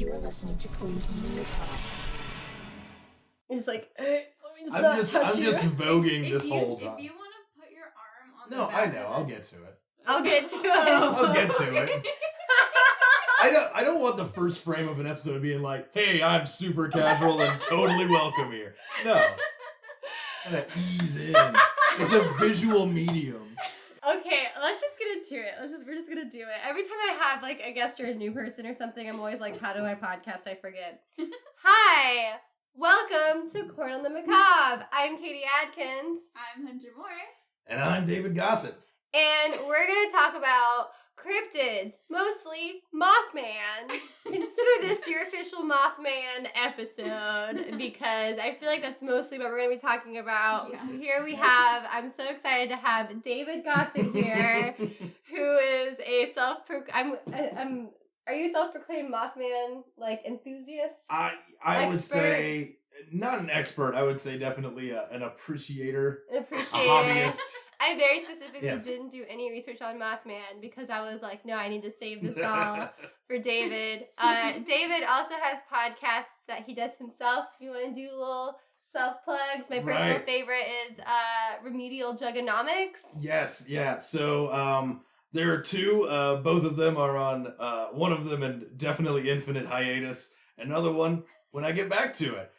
You're listening to Macabre. It's like, hey, let me just touch I'm you. just voguing this whole time. If you want to put your arm on the No, back I of know. the- I'll get to it. I'll get to it. I'll get to it. I don't want the first frame of an episode being like, hey, I'm super casual and totally welcome here. No. Gotta ease in. It's a visual medium. Okay, let's just get into it. We're just gonna do it. Every time I have like a guest or a new person or something, I'm always like, how do I podcast? I forget. Hi, welcome to Corn on the Macabre. I'm Katie Adkins. I'm Hunter Moore. And I'm David Gossett. And we're gonna talk about cryptids, mostly Mothman. Consider this your official Mothman episode because I feel like that's mostly what we're going to be talking about. Yeah. Here we have, I'm so excited to have David Gossett here, who is a are you a self-proclaimed Mothman, like, enthusiast? I would Expert? say, not an expert, I would say definitely an appreciator. An A appreciator. hobbyist. I very specifically Yes. didn't do any research on Mothman because I was like, no, I need to save this all for David. David also has podcasts that he does himself. If you want to do little self-plugs, my personal Right. favorite is Remedial Jugganomics. Yes, yeah. So there are two. Both of them are on one of them and definitely infinite hiatus. Another one when I get back to it.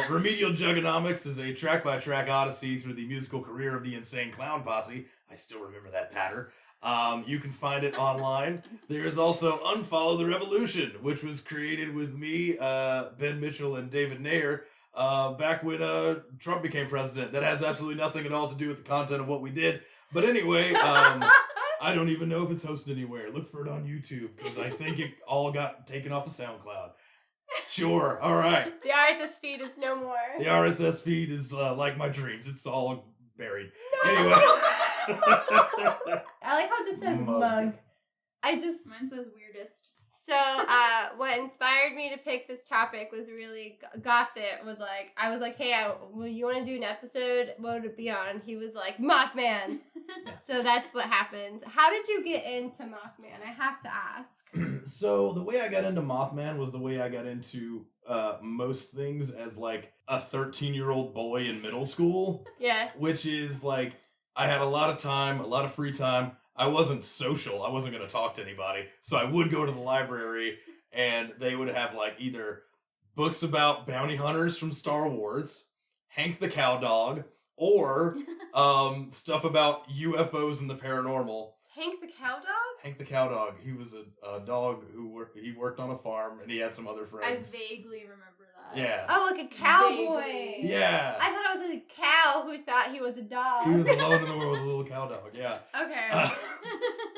Remedial Jugganomics is a track-by-track odyssey through the musical career of the Insane Clown Posse. I still remember that patter. You can find it online. There's also Unfollow the Revolution, which was created with me, Ben Mitchell, and David Nair, back when Trump became president. That has absolutely nothing at all to do with the content of what we did. But anyway, I don't even know if it's hosted anywhere. Look for it on YouTube, because I think it all got taken off of SoundCloud. Sure, all right. The RSS feed is no more. The RSS feed is like my dreams. It's all buried. No. Anyway. I like how it just says mug. Mine says weirdest. So, what inspired me to pick this topic was really Gossett was like, I was like, hey, you want to do an episode? What would it be on? He was like, Mothman. So that's what happened. How did you get into Mothman? I have to ask. So the way I got into Mothman was the way I got into most things as like a 13-year-old boy in middle school. Yeah. Which is like, I had a lot of time, a lot of free time. I wasn't social. I wasn't going to talk to anybody. So I would go to the library and they would have like either books about bounty hunters from Star Wars, Hank the Cowdog, or stuff about UFOs and the paranormal. Hank the Cowdog? Hank the Cowdog. He was a dog who worked on a farm and he had some other I friends. vaguely remember that. Yeah. Oh, like a cowboy. Vaguely. Yeah. I thought it was a cow who thought he was a dog. He was alone in the world with a little cow dog. Yeah. Okay.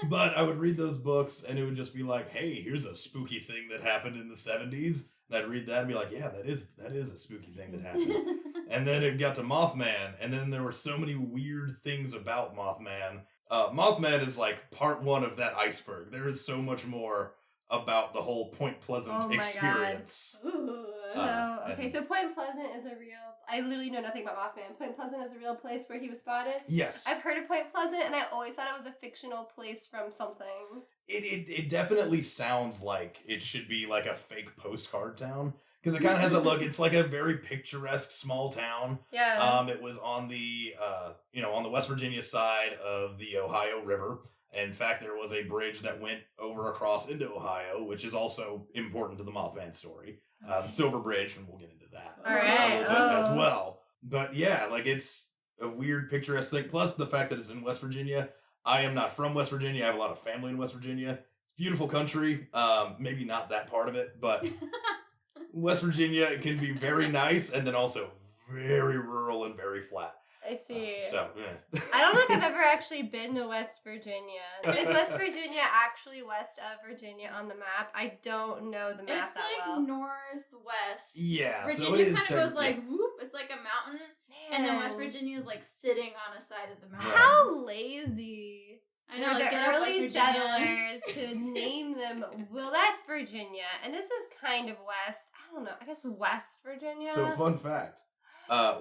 But I would read those books and it would just be like, hey, here's a spooky thing that happened in the 70s. And I'd read that and be like, yeah, that is a spooky thing that happened. And then it got to Mothman, and then there were so many weird things about Mothman. Mothman is like part one of that iceberg. There is so much more about the whole Point Pleasant Oh my experience. Ooh. So Point Pleasant is a real... I literally know nothing about Mothman. Point Pleasant is a real place where he was spotted? Yes. I've heard of Point Pleasant, and I always thought it was a fictional place from something. It definitely sounds like it should be like a fake postcard town. Because it kind of has a look. It's like a very picturesque small town. Yeah. It was on the on the West Virginia side of the Ohio River. In fact, there was a bridge that went over across into Ohio, which is also important to the Mothman story. The Silver Bridge, and we'll get into that All right. a little bit as well. But yeah, like it's a weird picturesque thing. Plus the fact that it's in West Virginia. I am not from West Virginia. I have a lot of family in West Virginia. It's a beautiful country. Maybe not that part of it, but West Virginia can be very nice and then also very rural and very flat. I see. I don't know if I've ever actually been to West Virginia. Is West Virginia actually west of Virginia on the map? I don't know the map It's that like well. northwest. Yeah, Virginia so it is kind of goes like whoop. It's like a mountain, and then West Man. Virginia is like sitting on a side of the mountain. How lazy. I know, Were like the get up West early Virginia. settlers to name them. Well, that's Virginia, and this is kind of west. I don't know. I guess West Virginia. So fun fact,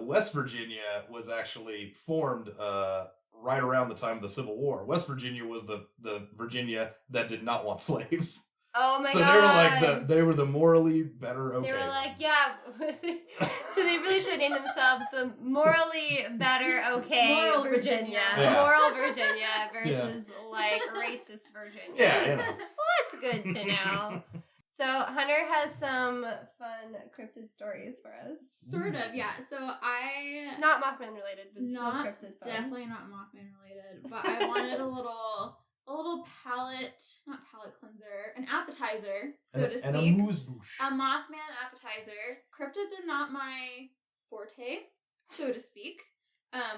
West Virginia was actually formed right around the time of the Civil War. West Virginia was the Virginia that did not want slaves. Oh my so god. they were the morally better okay. They were like, ones. yeah. So they really should have named themselves the morally better okay Moral Virginia. Yeah. Moral Virginia versus like racist Virginia. Yeah, you know. Well, that's good to know. So Hunter has some fun cryptid stories for us. Sort of, yeah. So I Not Mothman related, but still not cryptid fun. definitely not Mothman related, but I wanted a little not palate cleanser, an appetizer, so to speak. And a moose-bouche. A Mothman appetizer. Cryptids are not my forte, so to speak.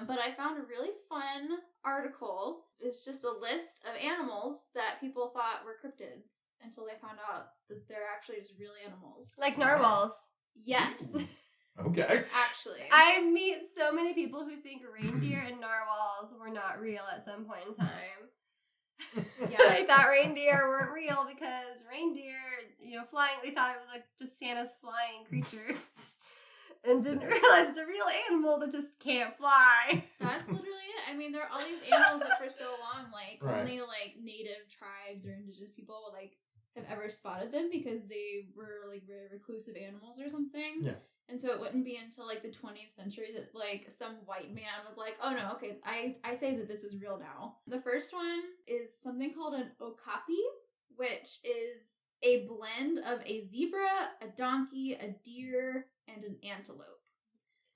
But I found a really fun article. It's just a list of animals that people thought were cryptids until they found out that they're actually just real animals. Like narwhals. Yes, Okay. actually. I meet so many people who think reindeer and narwhals were not real at some point in time. Yeah. They thought reindeer weren't real because reindeer, flying, they thought it was like just Santa's flying creatures and didn't realize it's a real animal that just can't fly. That's literally it. I mean, there are all these animals that for so long, like, Right. only, like, native tribes or indigenous people, like, have ever spotted them because they were, like, very reclusive animals or something. Yeah. And so it wouldn't be until, like, the 20th century that, like, some white man was like, oh, no, okay, I say that this is real now. The first one is something called an Okapi, which is a blend of a zebra, a donkey, a deer, and an antelope.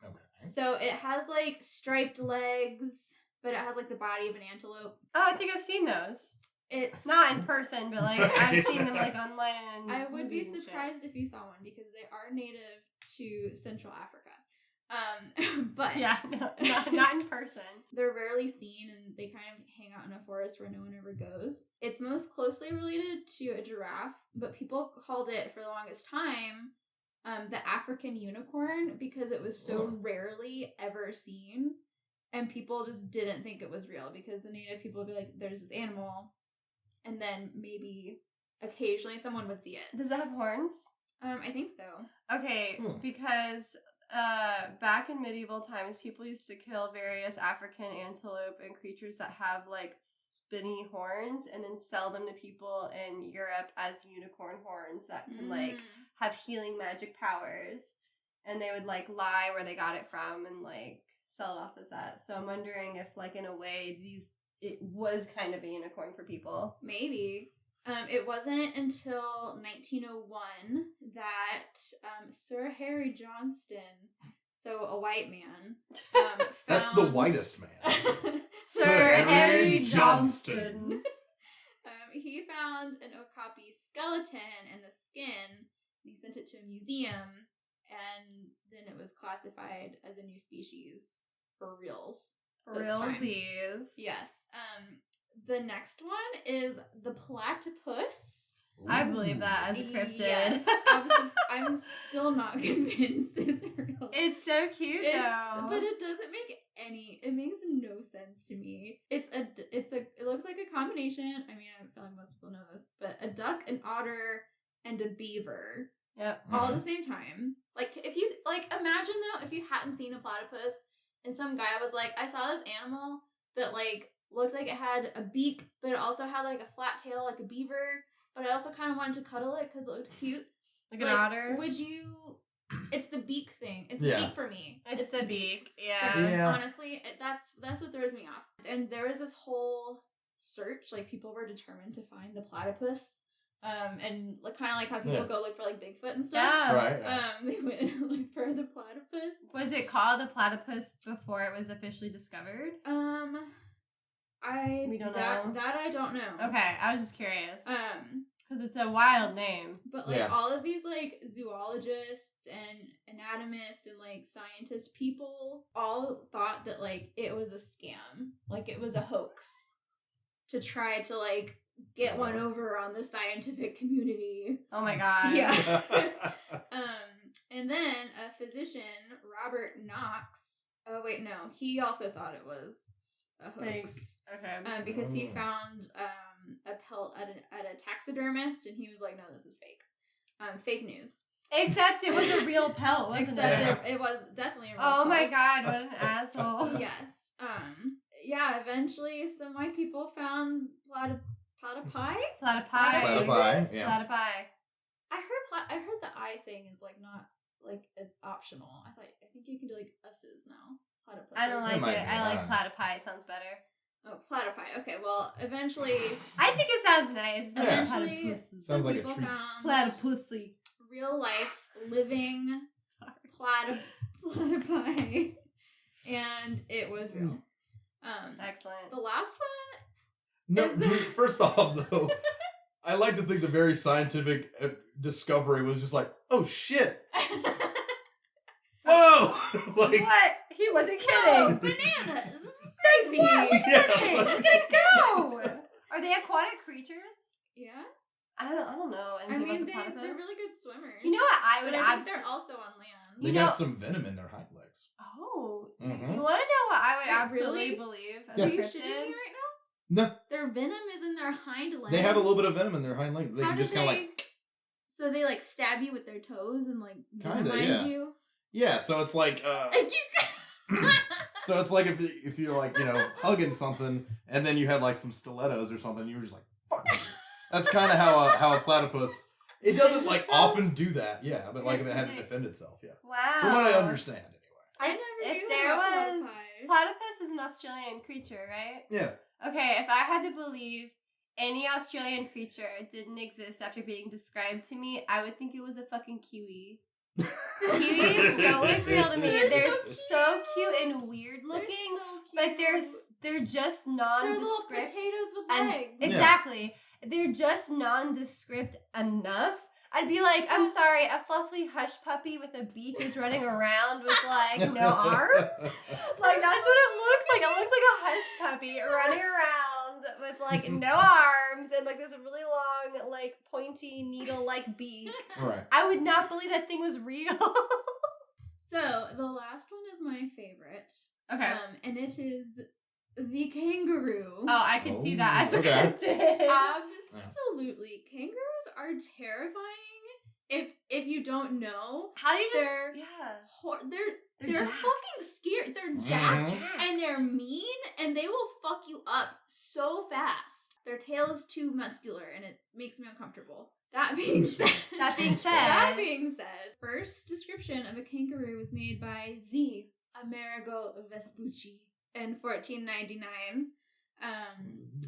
Okay. So it has, like, striped legs, but it has, like, the body of an antelope. Oh, I think I've seen those. It's Not in person, but like I've seen them like online and I would be movies and shit. surprised if you saw one because they are native to Central Africa. But Yeah, no, not in person. they're rarely seen and they kind of hang out in a forest where no one ever goes. It's most closely related to a giraffe, but people called it for the longest time the African unicorn because it was so rarely ever seen. And people just didn't think it was real because the native people would be like, there's this animal. And then maybe occasionally someone would see it. Does it have horns? I think so. Okay, because back in medieval times, people used to kill various African antelope and creatures that have like spinny horns and then sell them to people in Europe as unicorn horns that can like have healing magic powers. And they would like lie where they got it from and like sell it off as that. So I'm wondering if like in a way it was kind of a unicorn for people. Maybe. It wasn't until 1901 that Sir Harry Johnston, so a white man, That's the found- whitest man. Sir Harry Johnston. He found an Okapi skeleton and the skin, and he sent it to a museum, and then it was classified as a new species for reals. For this time. realsies. Yes. The next one is the platypus. I believe that as a cryptid. Yes. I'm still not convinced it's real. It's so cute though. But it doesn't make it makes no sense to me. It looks like a combination. I mean, I feel like most people know this, but a duck, an otter, and a beaver. Yep. All at the same time. Like, if you, like, imagine though, if you hadn't seen a platypus and some guy was like, I saw this animal that, like, looked like it had a beak, but it also had, like, a flat tail like a beaver, but I also kind of wanted to cuddle it because it looked cute. Like an otter. Would you... It's the beak thing. It's Yeah. the beak for me. It's the beak. For Yeah. me. Yeah. Honestly, that's what throws me off. And there was this whole search, like, people were determined to find the platypus. And like kind of like how people go look for like Bigfoot and stuff. Yeah. Right. They went and looked for the platypus. Was it called a platypus before it was officially discovered? We don't know. know. That I don't know. Okay, I was just curious. Because it's a wild name. But like Yeah. all of these like zoologists and anatomists and like scientist people all thought that like it was a scam, like it was a hoax to try to like get one over on the scientific community. Oh my god. Yeah. And then a physician, Robert Knox. Oh wait, no, he also thought it was a hoax. Thanks. Okay. Because he found a pelt at a taxidermist, and he was like, "No, this is fake. Fake news." Except it was a real pelt, wasn't Except it? it was definitely a real Oh my pelt. god, what an asshole. Yes. Yeah. Eventually, some white people found Platypi? Platypi. Yeah. Platypi. I heard the I thing is like not like it's optional. I think you can do like S's now. Platypus. I don't like might it. be, I like I don't platypi. It sounds better. Oh, platypi. Okay, well, eventually. I think it sounds nice. Yeah. Eventually, Sounds like a people treat. found Platypussy. real life living platypi, and it was real. Excellent. The last No, Is it- first off, though, I like to think the very scientific discovery was just like, oh shit, one. whoa, like, What? He wasn't Whoa, kidding. bananas! This is That's crazy. what? Look at Yeah, that thing. like- Look at it go. Are they aquatic creatures? Yeah, I don't know. I Anything mean about the platypus? they're really good swimmers. You know what I would But I think absolutely. they're also on land. they You got know- some venom in their hind legs. Oh. Mhm. You want to know what I would Wait, absolutely really? believe? As Yeah. Are a you shitting me cryptid? right now? No, Their venom is in their hind legs. they have a little bit of venom in their hind legs. They How can do just kind of like, So they like stab you with their toes and like Kinda, venomize yeah. you. yeah. So it's like, so it's like if you're like, you know, hugging something and then you had like some stilettos or something, you were just like, fuck you. That's kind of how a platypus. It doesn't like So- often do that, yeah. But like Yes, if it had to because defend itself, yeah. Wow. From what I understand, anyway. I never If knew there about was platypi. platypus is an Australian creature, right? Yeah. Okay, if I had to believe any Australian creature didn't exist after being described to me, I would think it was a fucking kiwi. Kiwis don't look real to me. They're They're so so cute and weird They're looking, so but they're cute. just They're little nondescript. potatoes with And legs. exactly, they're just nondescript enough. I'd be like, I'm sorry, a fluffy hush puppy with a beak is running around with like no arms. Like that's what it looks like. It looks like a hush puppy running around with like no arms and like this really long, like pointy needle-like beak. Right. I would not believe that thing was real. So the last one is my favorite. Okay. And it is the kangaroo. Oh, I could see that as a Okay. cryptid. Absolutely. Kangaroos are terrifying if you don't know. How do you just? They're- Yeah. They're jacked. fucking scary. They're Mhm. jacked and they're mean and they will fuck you up so fast. Their tail is too muscular and it makes me uncomfortable. That being said, That being said, first description of a kangaroo was made by the Amerigo Vespucci in 1499.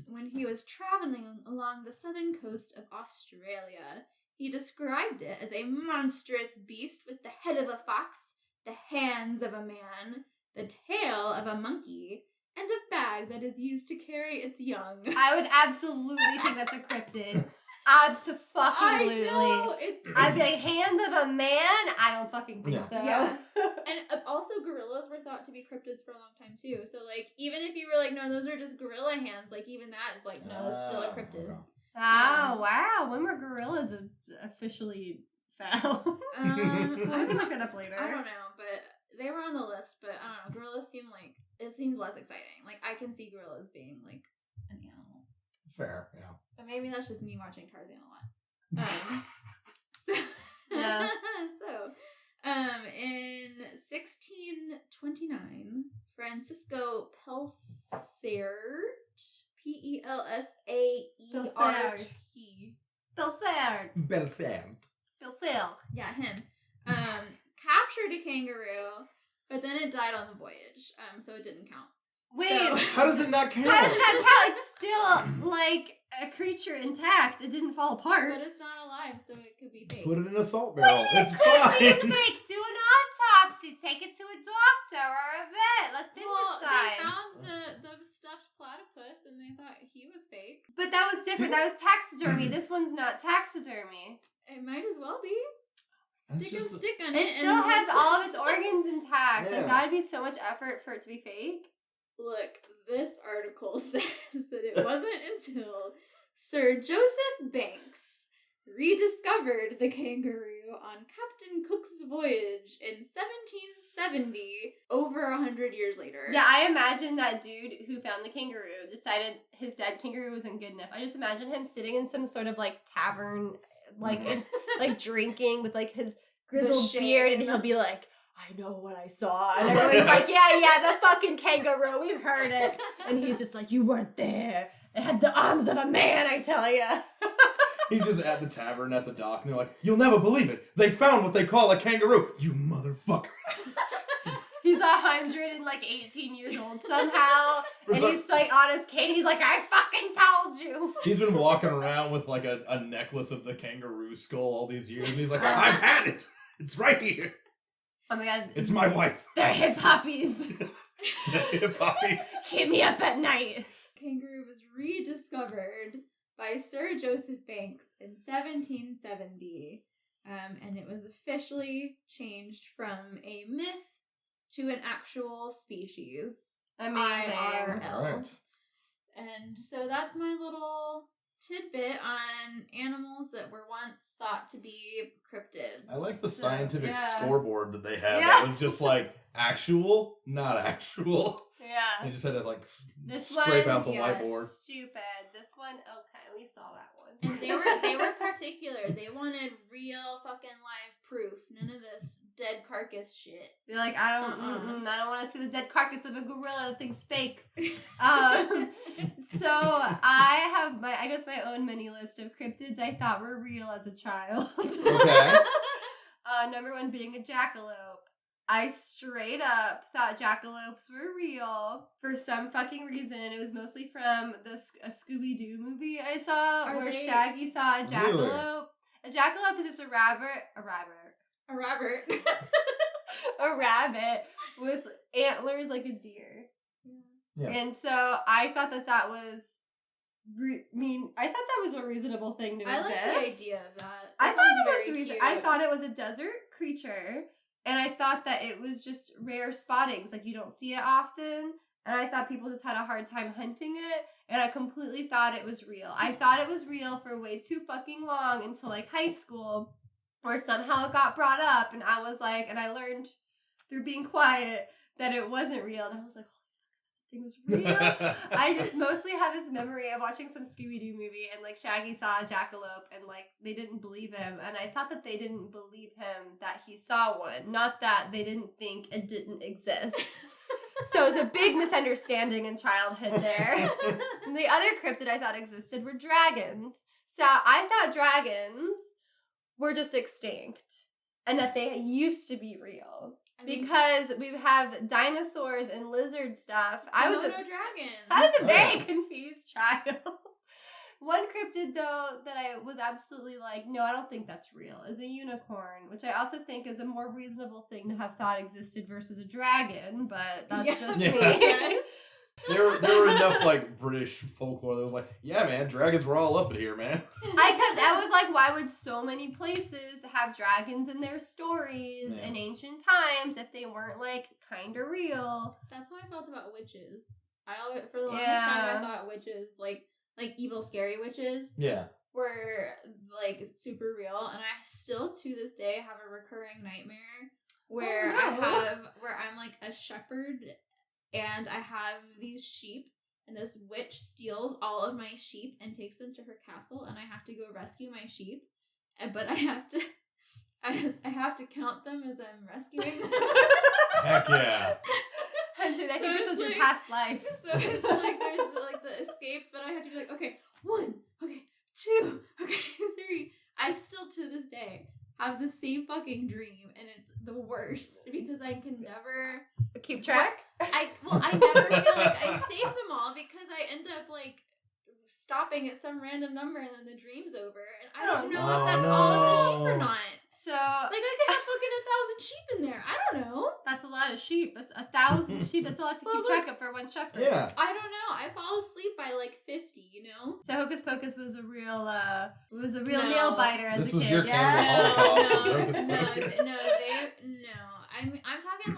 When he was traveling along the southern coast of Australia, he described it as a monstrous beast with the head of a fox, the hands of a man, the tail of a monkey, and a bag that is used to carry its young. I would absolutely think that's a cryptid. Abso-fucking-lutely. I know. I'd be like, hands of a man? I don't fucking think Yeah. so. Yeah. And also gorillas were thought to be cryptids for a long time too. So like even if you were like, no, those are just gorilla hands, like even that is like, no, it's still a cryptid. Okay. Oh, wow. When were gorillas officially found? I can look that up later. I don't know, but they were on the list, but I don't know. Gorillas seemed less exciting. Like I can see gorillas being like an animal. Fair, yeah. But maybe that's just me watching Tarzan a lot. So, Yeah. In 1629, Francisco Pelsaert, Pelsaert. Pilsert. Pilsert. Yeah, him. Captured a kangaroo, but then it died on the voyage, so it didn't count. Wait. So- How does it not count? How does it not count? It's still, like, a creature intact. It didn't fall apart. But it's not alive, so it could be fake. Put it in a salt barrel. It's Could be fine. fake. Do an autopsy. Take it to a doctor or a vet. Let them Well, decide. they found the stuffed platypus, and they thought he was fake. But that was different. That was taxidermy. This one's not taxidermy. It might as well be. That's Stick a just- stick on it. It still and has listen. all of its organs intact. Yeah. Like, that'd be so much effort for it to be fake. Look, this article says that it wasn't until Sir Joseph Banks rediscovered the kangaroo on Captain Cook's voyage in 1770, over 100 years later. Yeah, I imagine that dude who found the kangaroo decided his dead kangaroo wasn't good enough. I just imagine him sitting in some sort of, like, tavern, like, it's, like, drinking with, like, his grizzled shame. beard, and he'll be like, I know what I saw. And everyone's like, yeah, the fucking kangaroo, we've heard it. And he's just like, you weren't there. It had the arms of a man, I tell ya. He's just at the tavern at the dock, and they're like, "You'll never believe it. They found what they call a kangaroo. You motherfucker." He's 118 years old somehow, and he's like on his cane. He's like, "I fucking told you." He's been walking around with like a necklace of the kangaroo skull all these years, and he's like, "I've had it. It's right here. Oh my god, It's my wife." They're hip hoppies. Hip hoppies. Keep me up at night. Kangaroo was rediscovered by Sir Joseph Banks in 1770, and it was officially changed from a myth to an actual species. Amazing. IRL. Right. And so that's my little tidbit on animals that were once thought to be cryptids. I like the So, scientific yeah. scoreboard that they had. Yeah. That was just like actual, not actual. Yeah. They just had to like This scrape one, out the yes. whiteboard. Stupid. This one, okay, we saw that one. And they were particular. They wanted real fucking live proof. None of this dead carcass shit. They're like, I don't want to see the dead carcass of a gorilla. That thing's fake. So I have my own mini list of cryptids I thought were real as a child. Okay. Number one being a jackalope. I straight up thought jackalopes were real for some fucking reason. It was mostly from a Scooby-Doo movie I saw where Shaggy saw a jackalope. Really? A jackalope is just a rabbit a rabbit with antlers like a deer. Yeah. And so I thought that was a reasonable thing to I exist. like the idea of that. I That thought sounds it was very reason. cute. I thought it was a desert creature, and I thought that it was just rare spottings. Like, you don't see it often, and I thought people just had a hard time hunting it, and I completely thought it was real. I thought it was real for way too fucking long until like high school, where somehow it got brought up, and I was like, and I learned through being quiet that it wasn't real, and I was like, it was real. I just mostly have this memory of watching some Scooby-Doo movie and like Shaggy saw a jackalope and like they didn't believe him, and I thought that they didn't believe him that he saw one, not that they didn't think it didn't exist. So it was a big misunderstanding in childhood there. And the other cryptid I thought existed were dragons. So I thought dragons were just extinct and that they used to be real. Because we have dinosaurs and lizard stuff. I was a very confused child. One cryptid, though, that I was absolutely like, no, I don't think that's real, is a unicorn, which I also think is a more reasonable thing to have thought existed versus a dragon, but that's just me. There were enough like British folklore that was like, yeah, man, dragons were all up in here, man. I was like, why would so many places have dragons in their stories in ancient times if they weren't like kind of real? That's how I felt about witches. For the longest time, I thought witches, like evil, scary witches, were like super real, and I still to this day have a recurring nightmare where where I'm like a shepherd. And I have these sheep, and this witch steals all of my sheep and takes them to her castle, and I have to go rescue my sheep. But I have to count them as I'm rescuing them. Heck yeah. Hunter, I think this was your past life. So it's like there's the escape, but I have to be like, okay, 1, okay, 2, okay, 3. I still to this day have the same fucking dream, and it's the worst because I can never keep track. I never feel like I save them all because I end up like stopping at some random number and then the dream's over, and I don't know if that's all of the sheep or not. So like I could have fucking 1,000 sheep in there. I don't know. That's a lot of sheep. That's 1,000 sheep. That's a lot to keep track of for one shepherd. Yeah. I don't know. I fall asleep by like 50. You know. So Hocus Pocus was a real nail biter as this a was kid. Your Hocus Pocus. I'm talking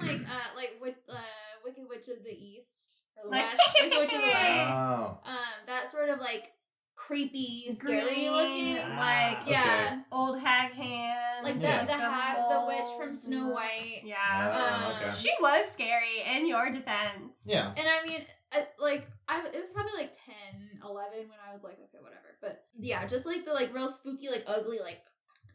like Wicked Witch of the East or the Like, West. Wicked Witch of the West. Wow. That sort of like creepy, scary Green, looking, like old hag hand, like the witch from Snow White. Yeah, okay. She was scary. In your defense, Yeah. And I mean, it was probably like 10, 11 when I was like, okay, whatever. But yeah, just like the like real spooky, like ugly, like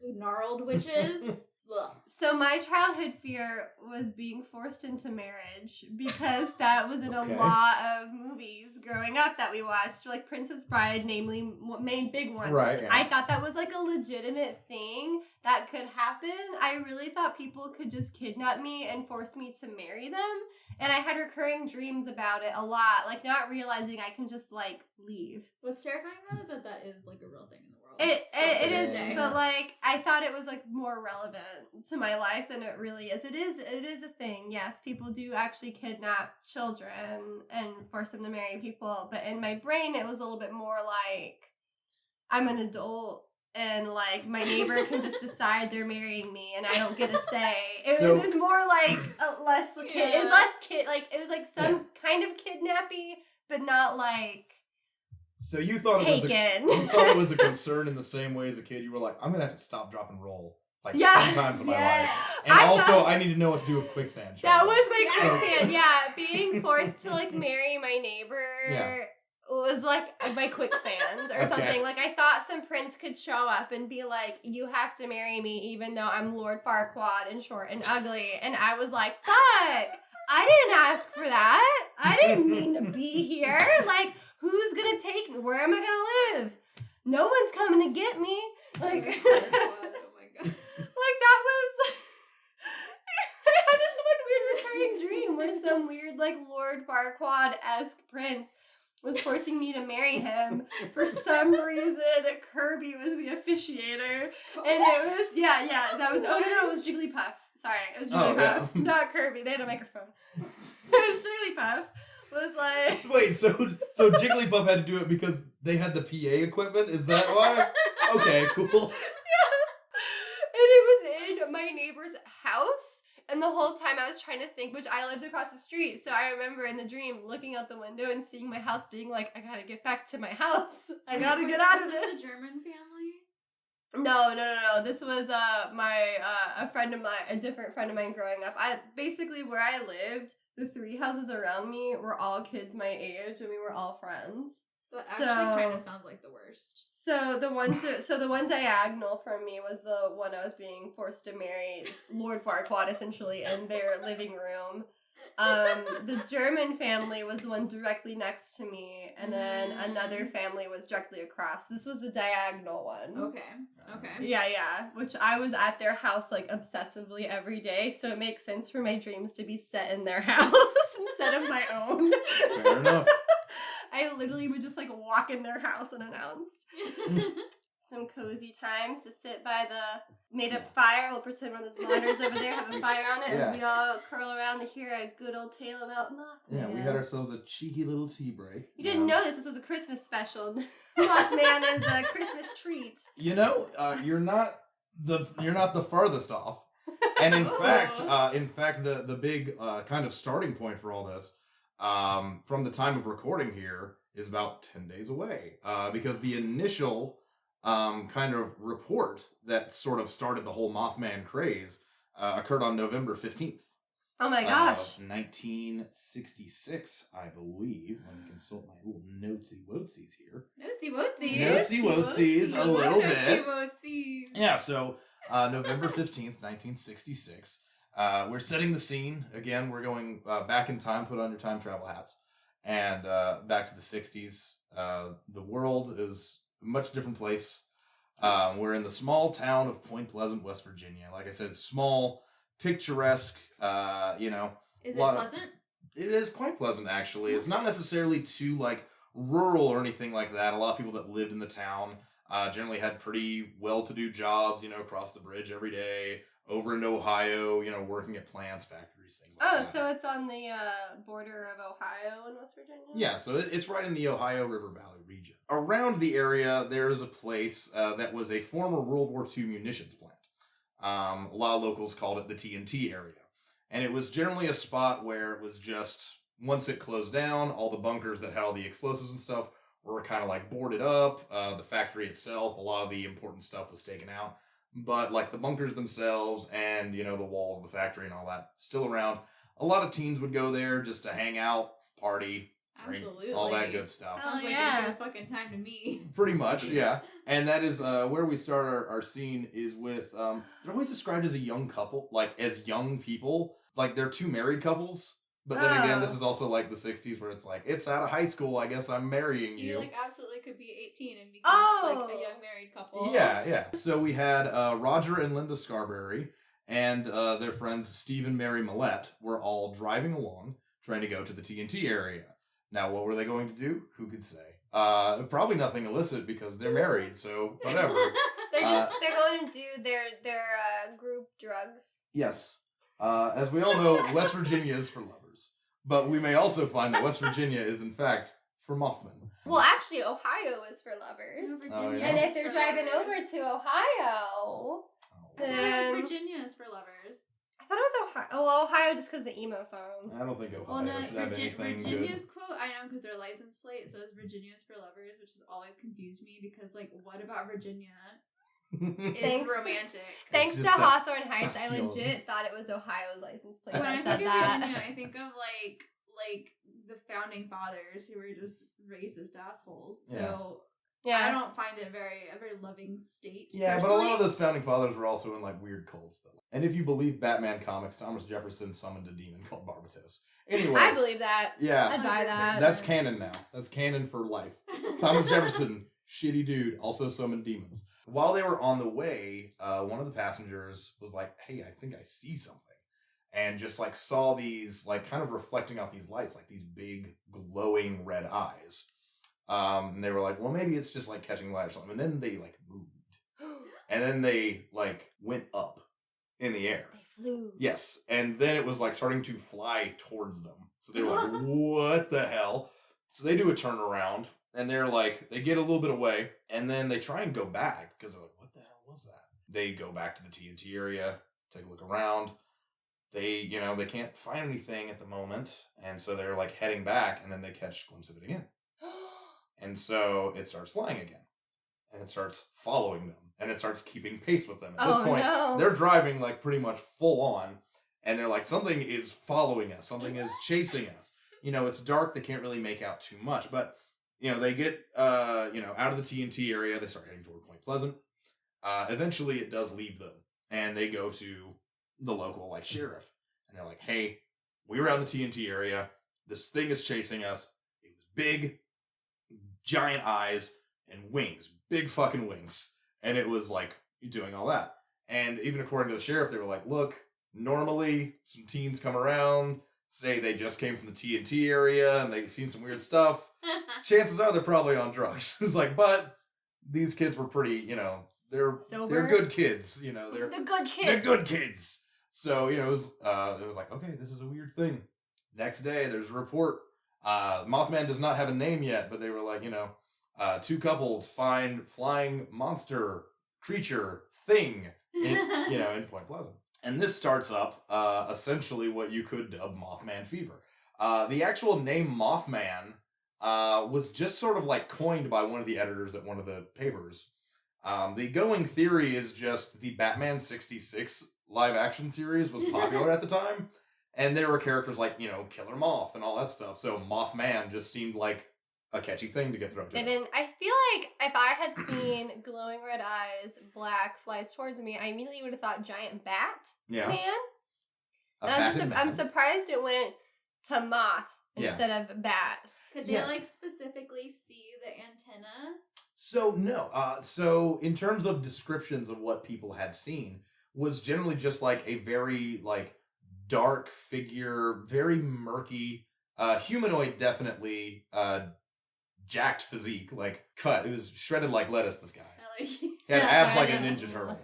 gnarled witches. Ugh. So my childhood fear was being forced into marriage because that was in a lot of movies growing up that we watched, like Princess Bride, namely main big one. Right. Yeah. I thought that was like a legitimate thing that could happen. I really thought people could just kidnap me and force me to marry them. And I had recurring dreams about it a lot, like not realizing I can just like leave. What's terrifying though is that is like a real thing in the world. It is, but like I thought it was like more relevant to my life than it really is. It is a thing. Yes, people do actually kidnap children and force them to marry people, but in my brain it was a little bit more like I'm an adult and like my neighbor can just decide they're marrying me and I don't get a say. It was more like less kid. It was less kid. Like it was like some kind of kidnapping, but not like. So you thought it was a concern in the same way as a kid. You were like, I'm gonna have to stop, drop, and roll like 10 times in my life, and I need to know what to do with quicksand. That was my quicksand. Yeah, being forced to like marry my neighbor was like my quicksand or something. Like I thought some prince could show up and be like, "You have to marry me, even though I'm Lord Farquaad and short and ugly," and I was like, "Fuck." I didn't ask for that. I didn't mean to be here. Like, who's gonna take me? Where am I gonna live? No one's coming to get me. Like, oh my god. Like that was. I had this one weird recurring dream where some weird like Lord Farquaad-esque prince was forcing me to marry him. For some reason, Kirby was the officiator, and it was that was it was Jigglypuff. Sorry, it was Jigglypuff, not Kirby. They had a microphone. It was Jigglypuff. Was like wait, so Jigglypuff had to do it because they had the PA equipment? Is that why? Okay, cool. Yeah. And it was in my neighbor's house. And the whole time I was trying to think, which I lived across the street, so I remember in the dream looking out the window and seeing my house being like, I gotta get back to my house. I gotta get out of this. Was this the German family? No. This was a friend of mine, a different friend of mine growing up. Basically where I lived, the 3 houses around me were all kids my age, and we were all friends. That actually kind of sounds like the worst. So the one diagonal from me was the one I was being forced to marry, Lord Farquaad, essentially, in their living room. The German family was the one directly next to me, and then another family was directly across. This was the diagonal one. Okay. Yeah, which I was at their house, like, obsessively every day, so it makes sense for my dreams to be set in their house instead of my own. Fair enough. I literally would just, like, walk in their house unannounced. Some cozy times to sit by the made-up fire. We'll pretend one of those monitors over there have a fire on it as we all curl around to hear a good old tale about Mothman. Yeah, we had ourselves a cheeky little tea break. You didn't know this was a Christmas special. Mothman is a Christmas treat. You know, you're not the farthest off. And in fact, the big kind of starting point for all this, from the time of recording here, is about 10 days away. Because the initial kind of report that sort of started the whole Mothman craze occurred on November 15th. Oh my gosh. 1966, I believe. Let me consult my little notesy-wotsies here. Notesy-wotsies a little bit. Notesy-wotsies. Yeah, so November 15th, 1966. We're setting the scene. Again, we're going back in time. Put on your time travel hats. And back to the 60s. The world is a much different place. We're in the small town of Point Pleasant, West Virginia. Like I said, small, picturesque, Is it pleasant? It is quite pleasant, actually. It's not necessarily too, like, rural or anything like that. A lot of people that lived in the town generally had pretty well-to-do jobs, across the bridge every day, over in Ohio, working at plants, factories, things like that. Oh, so it's on the border of Ohio and West Virginia? Yeah, so it's right in the Ohio River Valley region. Around the area, there is a place that was a former World War II munitions plant. A lot of locals called it the TNT area. And it was generally a spot where it was just, once it closed down, all the bunkers that had all the explosives and stuff were kind of like boarded up. The factory itself, a lot of the important stuff was taken out. But like the bunkers themselves and, the walls of the factory and all that, still around. A lot of teens would go there just to hang out, party, drink, Absolutely. all that good stuff. Sounds like a good fucking time to me. Pretty much, yeah. And that is where we start our scene is with, they're always described as a young couple, like as young people. Like they're two married couples. But then again, this is also like the 60s where it's like, it's out of high school, I guess I'm marrying you. You like absolutely could be 18 and become like a young married couple. Yeah. So we had Roger and Linda Scarberry and their friends Steve and Mary Millette were all driving along, trying to go to the TNT area. Now, what were they going to do? Who could say? Probably nothing illicit because they're married, so whatever. They're going to do their group drugs. Yes. As we all know, West Virginia is for lovers. But we may also find that West Virginia is, in fact, for Mothmen. Well, actually, Ohio is for lovers. Virginia and if they're driving over to Ohio... I thought it was Virginia is for lovers. I thought it was Ohio. Well, Ohio just because the emo song. I don't think Ohio should have anything Virginia's good. quote, I know, because their license plate says Virginia's for lovers, which has always confused me because, like, what about Virginia? It's romantic. Thanks to Hawthorne Heights, I legit thought it was Ohio's license plate. When I said think of that. Virginia, I think of like the founding fathers who were just racist assholes. So I don't find it a very loving state. Yeah, personally. but a lot of those founding fathers were also in like weird cults though. And if you believe Batman comics, Thomas Jefferson summoned a demon called Barbatos. Anyway, I believe that. Yeah, I'd buy that. That's canon now. That's canon for life. Thomas Jefferson, shitty dude, also summoned demons. While they were on the way, one of the passengers was like, "Hey, I think I see something," and just like saw these like kind of reflecting off these lights, like these big glowing red eyes. And they were like, "Well, maybe it's just like catching light or something." And then they like moved, and then they like went up in the air. They flew. Yes, and then it was like starting to fly towards them. So they were like, "What the hell?" So they do a turnaround. And they're like, they get a little bit away, and then they try and go back, because they're like, what the hell was that? They go back to the TNT area, take a look around. They can't find anything at the moment, and so they're like heading back, and then they catch a glimpse of it again. And so it starts flying again, and it starts following them, and it starts keeping pace with them. At this point, they're driving like pretty much full on, and they're like, something is following us, something is chasing us. It's dark, they can't really make out too much, but they get, out of the TNT area. They start heading toward Point Pleasant. Eventually, it does leave them. And they go to the local, sheriff. And they're like, hey, we were out in the TNT area. This thing is chasing us. It was big, giant eyes, and wings. Big fucking wings. And it was, doing all that. And even according to the sheriff, they were like, look, normally, some teens come around, say they just came from the TNT area, and they've seen some weird stuff. Chances are they're probably on drugs. It's like, but these kids were pretty, they're good kids. They're the good kids. They're good kids. So, it was like, okay, this is a weird thing. Next day, there's a report. Mothman does not have a name yet, but they were like, two couples find flying monster creature thing in Point Pleasant. And this starts up essentially what you could dub Mothman fever. The actual name Mothman was just sort of coined by one of the editors at one of the papers. The going theory is just the Batman 66 live action series was popular at the time. And there were characters like, Killer Moth and all that stuff. So Mothman just seemed like a catchy thing to get thrown to. And then I feel like if I had seen glowing red eyes, black flies towards me, I immediately would have thought giant bat man. And I'm surprised it went to moth instead of bat. Could they specifically see the antenna? So no. So in terms of descriptions of what people had seen, was generally just a very dark figure, very murky, humanoid, definitely. Jacked physique, cut. It was shredded like lettuce, this guy. He had abs like a Ninja Turtle.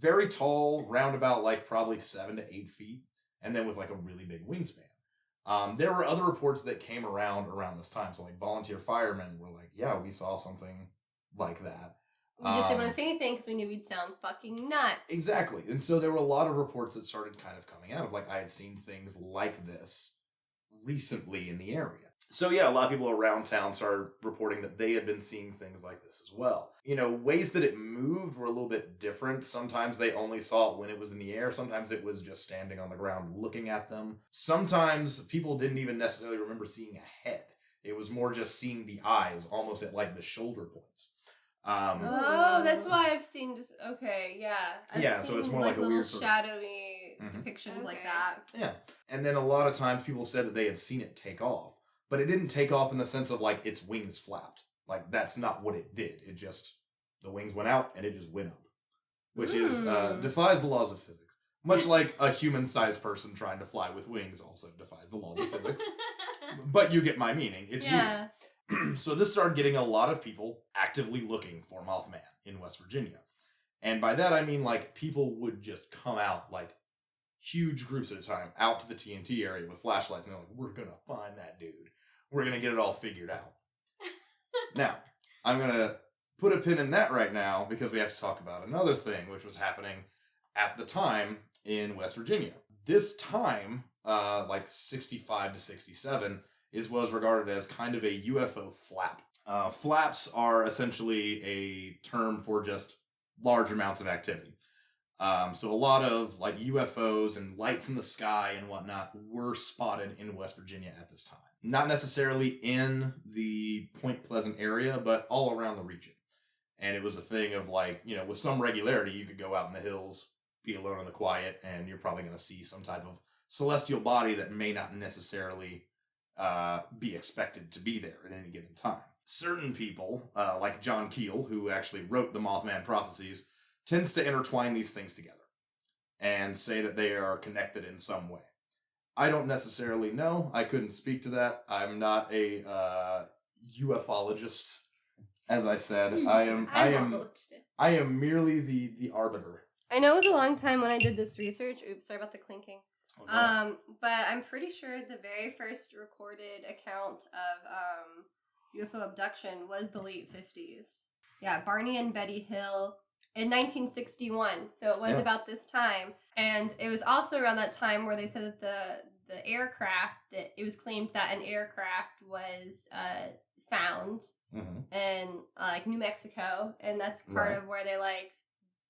Very tall, roundabout probably 7 to 8 feet, and then with a really big wingspan. There were other reports that came around this time, so volunteer firemen were yeah, we saw something like that. We just didn't want to say anything because we knew we'd sound fucking nuts. Exactly, and so there were a lot of reports that started kind of coming out of I had seen things like this recently in the area. So yeah, a lot of people around town started reporting that they had been seeing things like this as well. Ways that it moved were a little bit different. Sometimes they only saw it when it was in the air. Sometimes it was just standing on the ground looking at them. Sometimes people didn't even necessarily remember seeing a head. It was more just seeing the eyes, almost at like the shoulder points. That's why I've seen I've so it's seen, more like a little weird sort of shadowy depictions like that. Yeah, and then a lot of times people said that they had seen it take off, but it didn't take off in the sense of like its wings flapped. Like that's not what it did. It just, the wings went out and it just went up, which is defies the laws of physics. Much like a human-sized person trying to fly with wings also defies the laws of physics. But you get my meaning. It's weird. So this started getting a lot of people actively looking for Mothman in West Virginia. And by that I mean like people would just come out like huge groups at a time out to the TNT area with flashlights and they're like, we're gonna find that dude. We're gonna get it all figured out. Now, I'm gonna put a pin in that right now because we have to talk about another thing which was happening at the time in West Virginia. This time, like 65 to 67, is what is regarded as kind of a UFO flap. Flaps are essentially a term for just large amounts of activity. So a lot of like UFOs and lights in the sky and whatnot were spotted in West Virginia at this time. Not necessarily in the Point Pleasant area, but all around the region. And it was a thing of like, with some regularity, you could go out in the hills, be alone in the quiet, and you're probably going to see some type of celestial body that may not necessarily be expected to be there at any given time. Certain people, like John Keel, who actually wrote the Mothman Prophecies, tends to intertwine these things together and say that they are connected in some way. I don't necessarily know. I couldn't speak to that. I'm not a ufologist, as I said. I am merely the arbiter. I know it was a long time when I did this research. Oops, sorry about the clinking. Oh, no. But I'm pretty sure the very first recorded account of UFO abduction was the late 50s. Yeah, Barney and Betty Hill in 1961. So it was about this time. And it was also around that time where they said that the aircraft, that it was claimed that an aircraft was found in like New Mexico. And that's part of where they like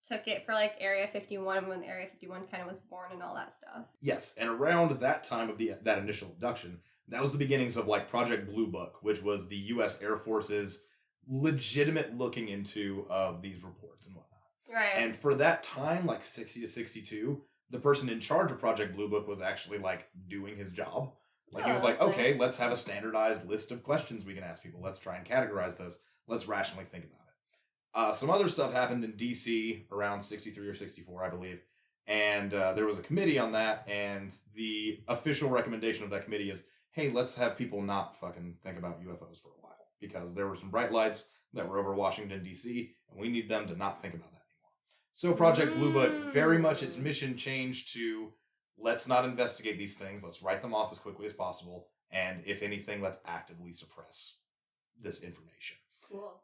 took it for like Area 51 when Area 51 kind of was born and all that stuff. Yes, and around that time of that initial abduction, that was the beginnings of like Project Blue Book, which was the U.S. Air Force's legitimate looking into of these reports and whatnot. Right. And for that time, like 60 to 62, the person in charge of Project Blue Book was actually like doing his job. Like he was like, okay, nice. Let's have a standardized list of questions we can ask people. Let's try and categorize this. Let's rationally think about it. Some other stuff happened in D.C. around 63 or 64, I believe. And there was a committee on that. And the official recommendation of that committee is, hey, let's have people not fucking think about UFOs for a while. Because there were some bright lights that were over Washington, D.C. And we need them to not think about that anymore. So Project Blue Book, very much its mission changed to, let's not investigate these things. Let's write them off as quickly as possible. And if anything, let's actively suppress this information. Cool.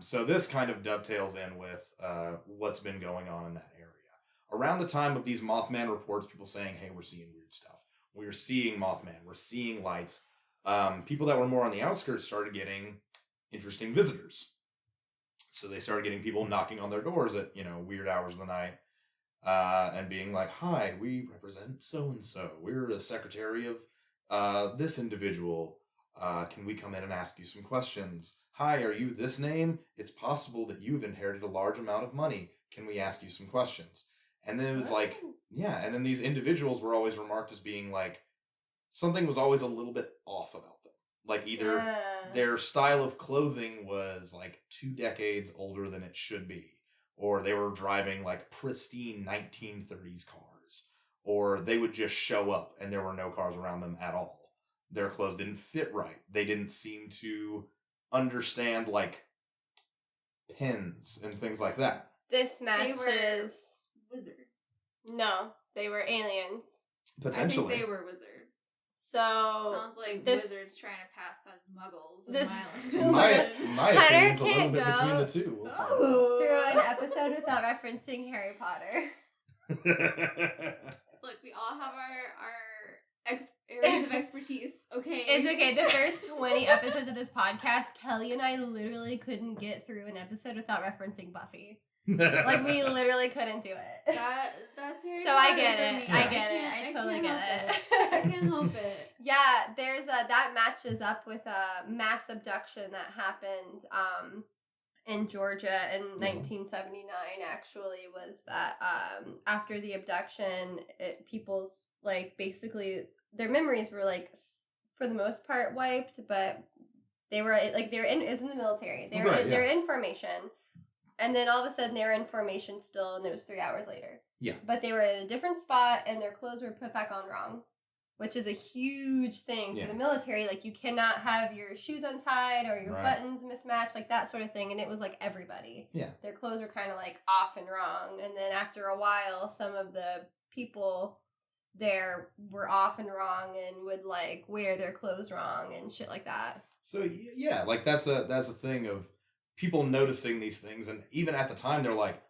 So this kind of dovetails in with what's been going on in that area. Around the time of these Mothman reports, people saying, hey, we're seeing weird stuff. We're seeing Mothman. We're seeing lights. People that were more on the outskirts started getting interesting visitors. So they started getting people knocking on their doors at, weird hours of the night and being like, hi, we represent so-and-so. We're the secretary of this individual. Can we come in and ask you some questions? Hi, are you this name? It's possible that you've inherited a large amount of money. Can we ask you some questions? And then it was like, and then these individuals were always remarked as being like, something was always a little bit off about them. Like either their style of clothing was like 2 decades older than it should be, or they were driving like pristine 1930s cars, or they would just show up and there were no cars around them at all. Their clothes didn't fit right. They didn't seem to understand like pins and things like that. This matches. They were wizards. No, they were aliens. Potentially. I think they were wizards. So sounds like wizards trying to pass as muggles. My opinion's a little bit between the two. Through an episode without referencing Harry Potter. Look, we all have our areas of expertise. Okay. It's okay. The first 20 episodes of this podcast, Kelly and I literally couldn't get through an episode without referencing Buffy. Like, we literally couldn't do it. That's very So I hard get for it. me. I get it. I totally get it. I can't help it. Yeah, there's that matches up with a mass abduction that happened in Georgia in 1979. Actually, was that after the abduction, people's like basically their memories were like for the most part wiped, but they were in it was in the military. They're in formation. And then all of a sudden they were in formation still, and it was 3 hours later. Yeah. But they were in a different spot, and their clothes were put back on wrong, which is a huge thing for the military. Like, you cannot have your shoes untied or your buttons mismatched, like that sort of thing. And it was like everybody. Yeah. Their clothes were kind of like off and wrong. And then after a while, some of the people there were off and wrong and would like wear their clothes wrong and shit like that. So yeah, like that's a thing of people noticing these things, and even at the time they're like,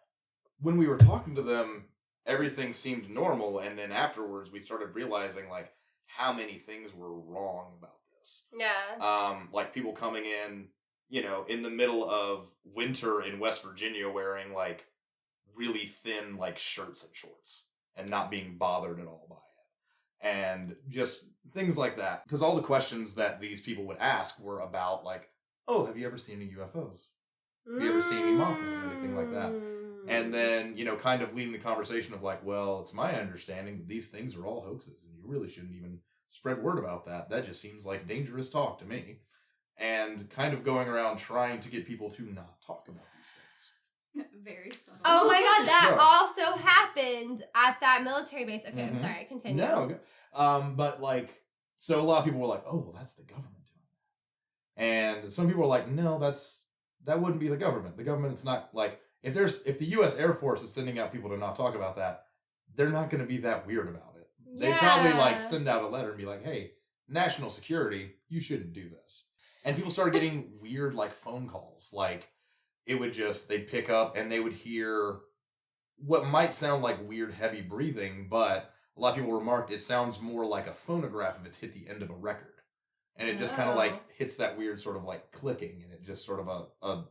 when we were talking to them, everything seemed normal, and then afterwards we started realizing like how many things were wrong about this. Yeah. Like people coming in, you know, in the middle of winter in West Virginia wearing like really thin like shirts and shorts and not being bothered at all by it. And just things like that. Because all the questions that these people would ask were about like, oh, have you ever seen any UFOs? Have you ever seen any Mothman or anything like that? And then, you know, kind of leading the conversation of like, well, it's my understanding that these things are all hoaxes and you really shouldn't even spread word about that. That just seems like dangerous talk to me. And kind of going around trying to get people to not talk about these things. Very subtle. Oh my god, that also happened at that military base. Okay, I'm sorry, continue. No, but like, so a lot of people were like, oh, well, that's the government doing that. And some people were like, no, that wouldn't be the government. The government, it's not like, if the U.S. Air Force is sending out people to not talk about that, they're not going to be that weird about it. They'd probably like send out a letter and be like, hey, national security, you shouldn't do this. And people started getting weird like phone calls. Like it would they'd pick up and they would hear what might sound like weird heavy breathing, but a lot of people remarked it sounds more like a phonograph if it's hit the end of a record. And it just kind of like hits that weird sort of like clicking, and it just sort of a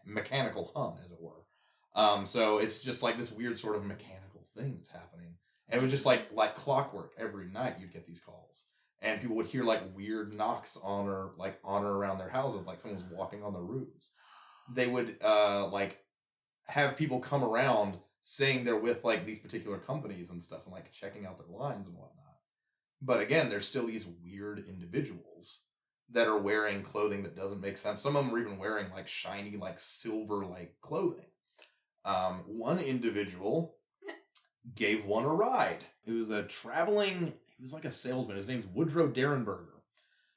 mechanical hum, as it were. So it's just like this weird sort of mechanical thing that's happening. And it was just like clockwork. Every night you'd get these calls, and people would hear like weird knocks on or around their houses, like someone was walking on the roofs. They would like have people come around saying they're with like these particular companies and stuff, and like checking out their lines and whatnot. But again, there's still these weird individuals that are wearing clothing that doesn't make sense. Some of them are even wearing like shiny, like silver, like clothing. One individual gave one a ride. It was he was like a salesman. His name's Woodrow Derenberger.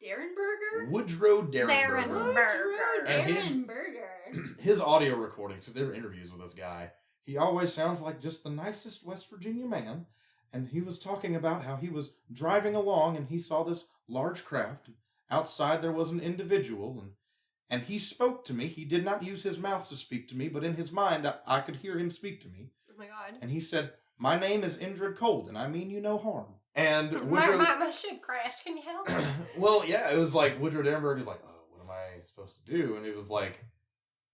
Derenberger? Woodrow Derenberger. Derenberger. His audio recordings, because there were interviews with this guy, he always sounds like just the nicest West Virginia man. And he was talking about how he was driving along and he saw this large craft. Outside there was an individual, and he spoke to me. He did not use his mouth to speak to me, but in his mind I could hear him speak to me. Oh my god. And he said, my name is Indrid Cold, and I mean you no harm. And Woodrow... my ship crashed. Can you help? Well, yeah, it was like Woodrow Derenberger is like, oh, what am I supposed to do? And it was like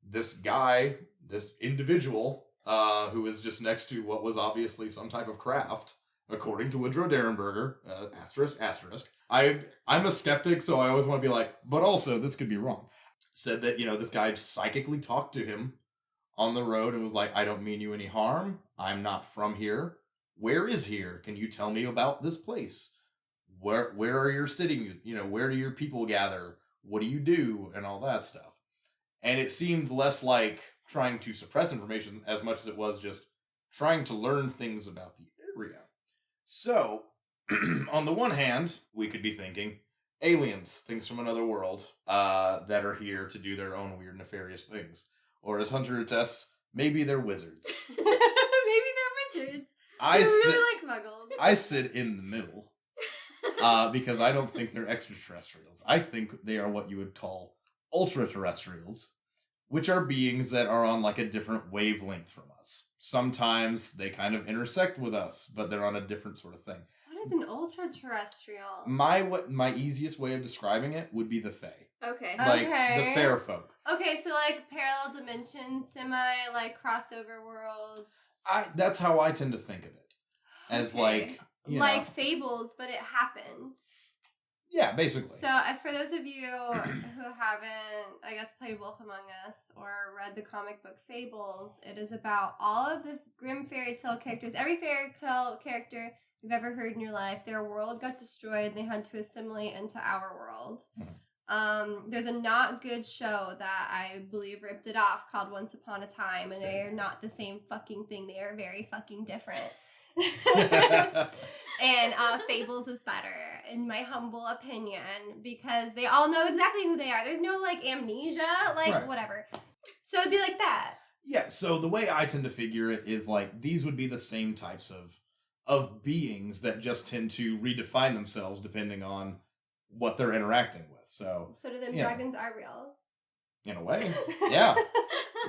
this guy, this individual, who was just next to what was obviously some type of craft, according to Woodrow Derenberger, asterisk. I'm a skeptic, so I always want to be like, but also this could be wrong. Said that, you know, this guy psychically talked to him on the road and was like, I don't mean you any harm. I'm not from here. Where is here? Can you tell me about this place? Where are you sitting? You know, where do your people gather? What do you do? And all that stuff. And it seemed less like trying to suppress information as much as it was just trying to learn things about the area. So, on the one hand, we could be thinking aliens, things from another world, that are here to do their own weird, nefarious things. Or as Hunter attests, maybe they're wizards. Maybe they're wizards. They really like muggles. I sit in the middle, because I don't think they're extraterrestrials. I think they are what you would call ultra-terrestrials, which are beings that are on like a different wavelength from us. Sometimes they kind of intersect with us, but they're on a different sort of thing. What is an ultra-terrestrial? My easiest way of describing it would be the Fae. Okay. Like the fair folk. Okay, so like parallel dimensions, like crossover worlds. That's how I tend to think of it. As like, you like know, fables, but it happened. Yeah, basically. So for those of you who haven't, I guess, played Wolf Among Us or read the comic book Fables, it is about all of the grim fairy tale characters. Every fairy tale character you've ever heard in your life, their world got destroyed. They had to assimilate into our world. Mm-hmm. There's a not good show that I believe ripped it off called Once Upon a Time, and they are not the same fucking thing. They are very fucking different. And Fables is better, in my humble opinion, because they all know exactly who they are. There's no, like, amnesia, like, whatever. So it'd be like that. Yeah, so the way I tend to figure it is, like, these would be the same types of beings that just tend to redefine themselves depending on what they're interacting with. So do them dragons are real? In a way, yeah.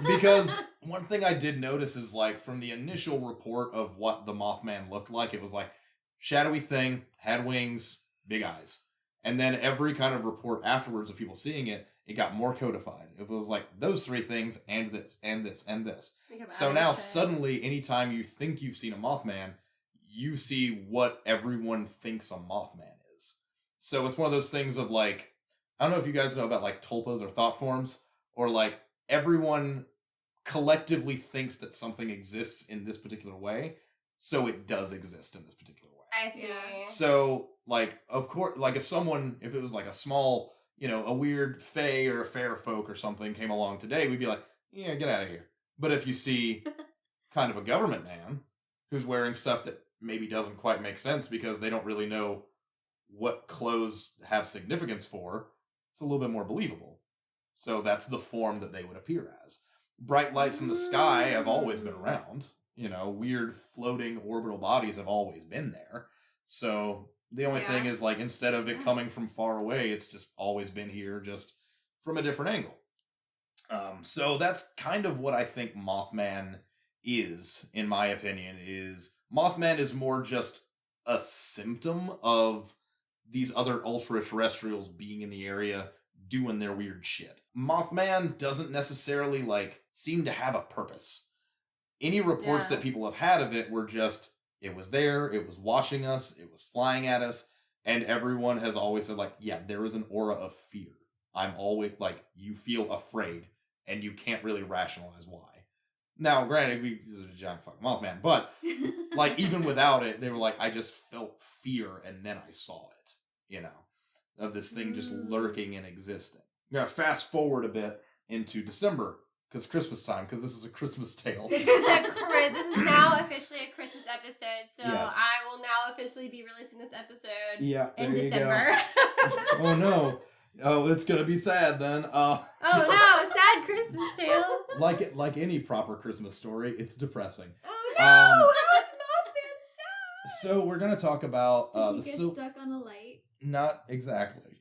Because one thing I did notice is, like, from the initial report of what the Mothman looked like, it was like, shadowy thing, had wings, big eyes. And then every kind of report afterwards of people seeing it, it got more codified. It was like, those three things, and this, and this, and this. So now, suddenly, anytime you think you've seen a Mothman, you see what everyone thinks a Mothman is. So it's one of those things of, like, I don't know if you guys know about, like, tulpas or thought forms, or, like, everyone collectively thinks that something exists in this particular way, so it does exist in this particular way. I see. Yeah. So, like, of course, like, if it was, like, a small, you know, a weird fae or a fair folk or something came along today, we'd be like, yeah, get out of here. But if you see kind of a government man who's wearing stuff that maybe doesn't quite make sense because they don't really know what clothes have significance for, it's a little bit more believable. So that's the form that they would appear as. Bright lights in the sky have always been around. You know, weird floating orbital bodies have always been there. So the only thing is, like, instead of it coming from far away, it's just always been here, just from a different angle. So that's kind of what I think Mothman is, in my opinion, is Mothman is more just a symptom of these other ultra-terrestrials being in the area doing their weird shit. Mothman doesn't necessarily, like, seem to have a purpose. Any reports that people have had of it were just, it was there, it was watching us, it was flying at us, and everyone has always said, like, yeah, there is an aura of fear. I'm always, like, you feel afraid, and you can't really rationalize why. Now, granted, he's a giant fucking Mothman, but, like, even without it, they were like, I just felt fear, and then I saw it, you know, of this thing just lurking and existing. I'm gonna fast forward a bit into December, because Christmas time, because this is a Christmas tale. This is now officially a Christmas episode, so yes. I will now officially be releasing this episode in you December. Oh no. Oh, it's gonna be sad then. Oh no, sad Christmas tale. Like any proper Christmas story, it's depressing. Oh no, how is Mothman sad? So we're gonna talk about Does he get stuck on a light? Not exactly.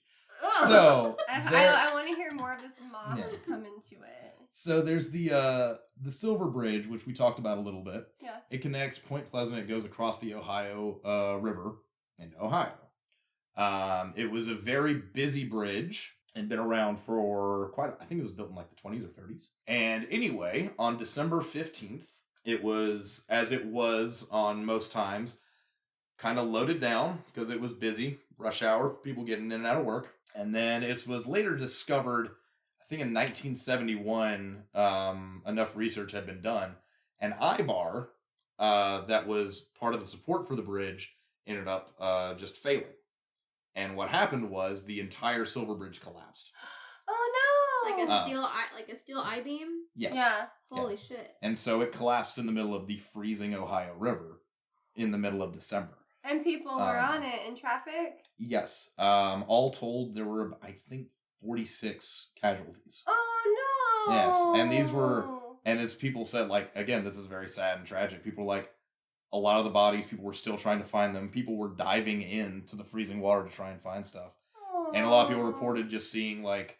So I want to hear more of this moth come into it. So there's the Silver Bridge, which we talked about a little bit. Yes. It connects Point Pleasant. It goes across the Ohio River into Ohio. It was a very busy bridge and been around for I think it was built in like the 20s or 30s. And anyway, on December 15th, it was, as it was on most times, kind of loaded down because it was busy, rush hour, people getting in and out of work. And then it was later discovered, I think in 1971, enough research had been done. An eye-bar that was part of the support for the bridge ended up just failing. And what happened was the entire Silver Bridge collapsed. Oh no! Like a steel I-beam? Yes. Yeah. Holy shit. And so it collapsed in the middle of the freezing Ohio River in the middle of December. And people were on it in traffic? Yes. All told, there were, I think, 46 casualties. Oh, no! Yes. And these were, and as people said, like, again, this is very sad and tragic. People were like, a lot of the bodies, people were still trying to find them. People were diving into the freezing water to try and find stuff. Aww. And a lot of people reported just seeing, like,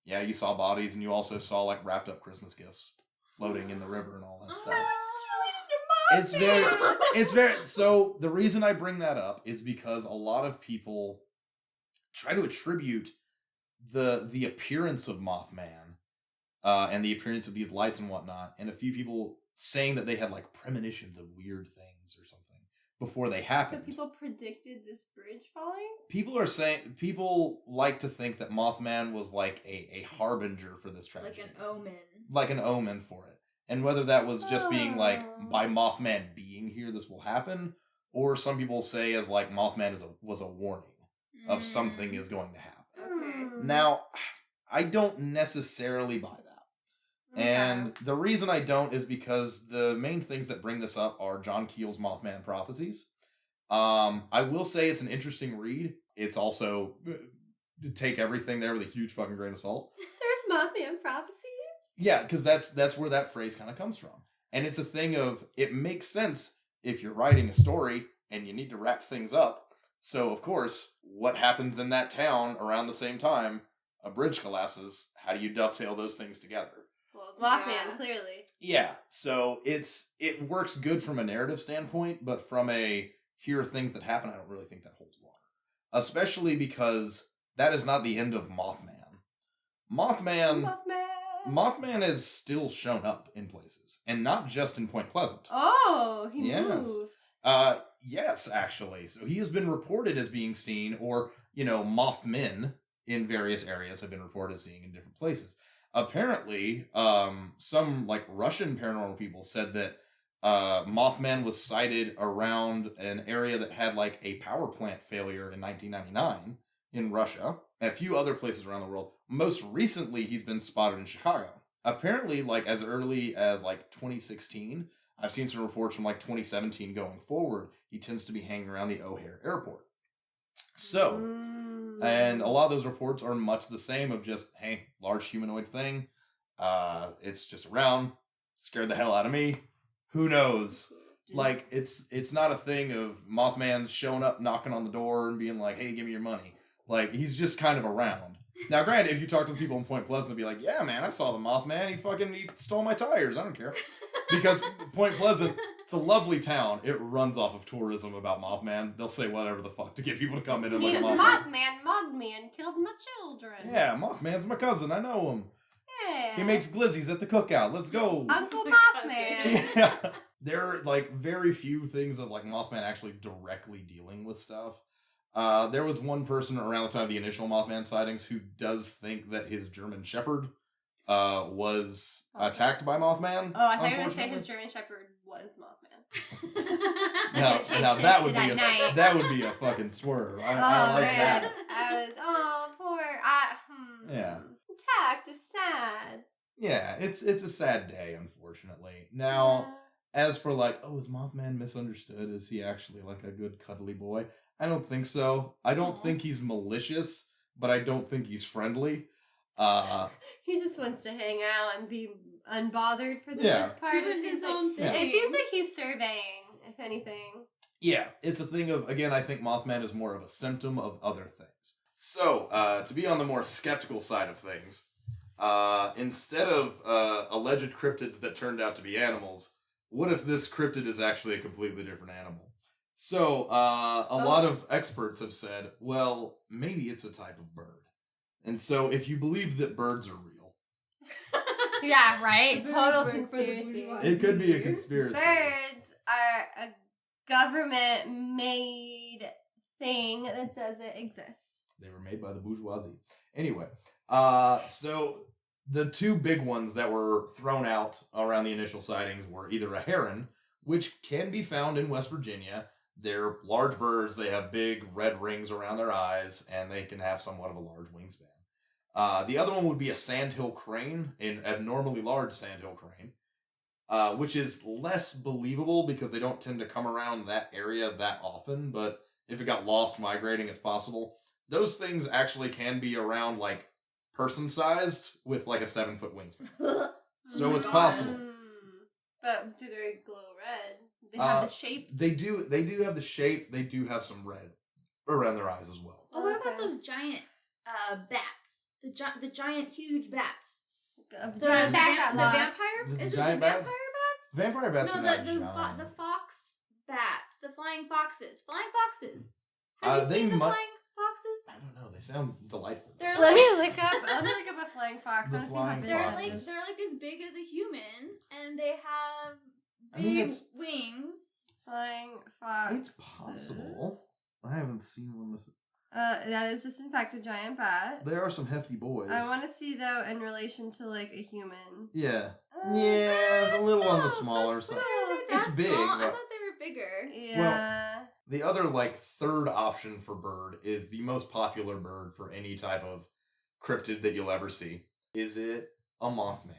Yeah, you saw bodies, and you also saw, like, wrapped up Christmas gifts floating in the river and all that stuff. It's very, so the reason I bring that up is because a lot of people try to attribute the appearance of Mothman, and the appearance of these lights and whatnot, and a few people saying that they had, like, premonitions of weird things or something before they happened. So people predicted this bridge falling? People like to think that Mothman was like a harbinger for this tragedy. Like an omen. Like an omen for it. And whether that was just being like, by Mothman being here, this will happen, or some people say as like Mothman was a warning of something is going to happen. Okay. Now, I don't necessarily buy that. And the reason I don't is because the main things that bring this up are John Keel's Mothman Prophecies. I will say it's an interesting read. It's also, take everything there with a huge fucking grain of salt. There's Mothman Prophecies? Yeah, because that's where that phrase kind of comes from. And it's a thing of, it makes sense if you're writing a story and you need to wrap things up. So, of course, what happens in that town around the same time, a bridge collapses, how do you dovetail those things together? Well, it's Mothman, clearly. Yeah, so it works good from a narrative standpoint, but from a, here are things that happen, I don't really think that holds water. Especially because that is not the end of Mothman. Mothman has still shown up in places, and not just in Point Pleasant. Oh, he moved. Yes, actually. So he has been reported as being seen, or, Mothmen in various areas have been reported as seeing in different places. Apparently, some, like, Russian paranormal people said that Mothman was sighted around an area that had, like, a power plant failure in 1999 in Russia. A few other places around the world. Most recently, he's been spotted in Chicago. Apparently, like, as early as, like, 2016, I've seen some reports from, like, 2017 going forward, he tends to be hanging around the O'Hare Airport. So, and a lot of those reports are much the same of just, hey, large humanoid thing. It's just around. Scared the hell out of me. Who knows? Like, it's not a thing of Mothman showing up, knocking on the door, and being like, hey, give me your money. Like, he's just kind of around. Now, granted, if you talk to the people in Point Pleasant, they'll be like, yeah, man, I saw the Mothman. He stole my tires. I don't care. Because Point Pleasant, it's a lovely town. It runs off of tourism about Mothman. They'll say whatever the fuck to get people to come in and look at Mothman. Mothman mugged me and killed my children. Yeah, Mothman's my cousin. I know him. Yeah. He makes glizzies at the cookout. Let's go. Uncle Mothman. Yeah. There are, like, very few things of, like, Mothman actually directly dealing with stuff. There was one person around the time of the initial Mothman sightings who does think that his German Shepherd was attacked by Mothman. Oh, I thought you were going to say his German Shepherd was Mothman. Now that would be a fucking swerve. I like man. that. I was poor. Yeah. Attacked is sad. Yeah, it's a sad day, unfortunately. Now, as for like, is Mothman misunderstood? Is he actually like a good cuddly boy? I don't think so. I don't think he's malicious, but I don't think he's friendly. He just wants to hang out and be unbothered for the most part. Doing his own thing. It seems like he's surveying, if anything. Yeah, it's a thing of, again, I think Mothman is more of a symptom of other things. So, to be on the more skeptical side of things, instead of alleged cryptids that turned out to be animals, what if this cryptid is actually a completely different animal? So, a lot of experts have said, well, maybe it's a type of bird. And so, if you believe that birds are real... Yeah, right? Total conspiracy. It could be a conspiracy. Birds are a government-made thing that doesn't exist. They were made by the bourgeoisie. Anyway, so the two big ones that were thrown out around the initial sightings were either a heron, which can be found in West Virginia. They're large birds. They have big red rings around their eyes, and they can have somewhat of a large wingspan. The other one would be a sandhill crane, an abnormally large sandhill crane, which is less believable because they don't tend to come around that area that often, but if it got lost migrating, it's possible. Those things actually can be around, like, person-sized with, like, a 7-foot wingspan. So it's possible. But do they glow red? They have the shape? They do have the shape. They do have some red around their eyes as well. Oh, what about those giant bats the giant huge bats. The vampire? Just Is it the giant vampire bats? bats? Vampire bats No, are not giant. the fox bats, the flying foxes. Flying foxes. Have you they seen the mu- flying foxes? I don't know. They sound delightful. They're Let like- me look up a flying fox. The I want to see how flying big They're that foxes. is. they're like as big as a human, and they have I mean, big it's- wings. Flying fox. It's possible. I haven't seen one. That is just in fact a giant bat. There are some hefty boys. I want to see though in relation to like a human. Yeah. Yeah, a little on the smaller that's side. still- It's big, Small? I but- thought they were bigger. Yeah. The other, like, third option for bird is the most popular bird for any type of cryptid that you'll ever see. Is it a Mothman?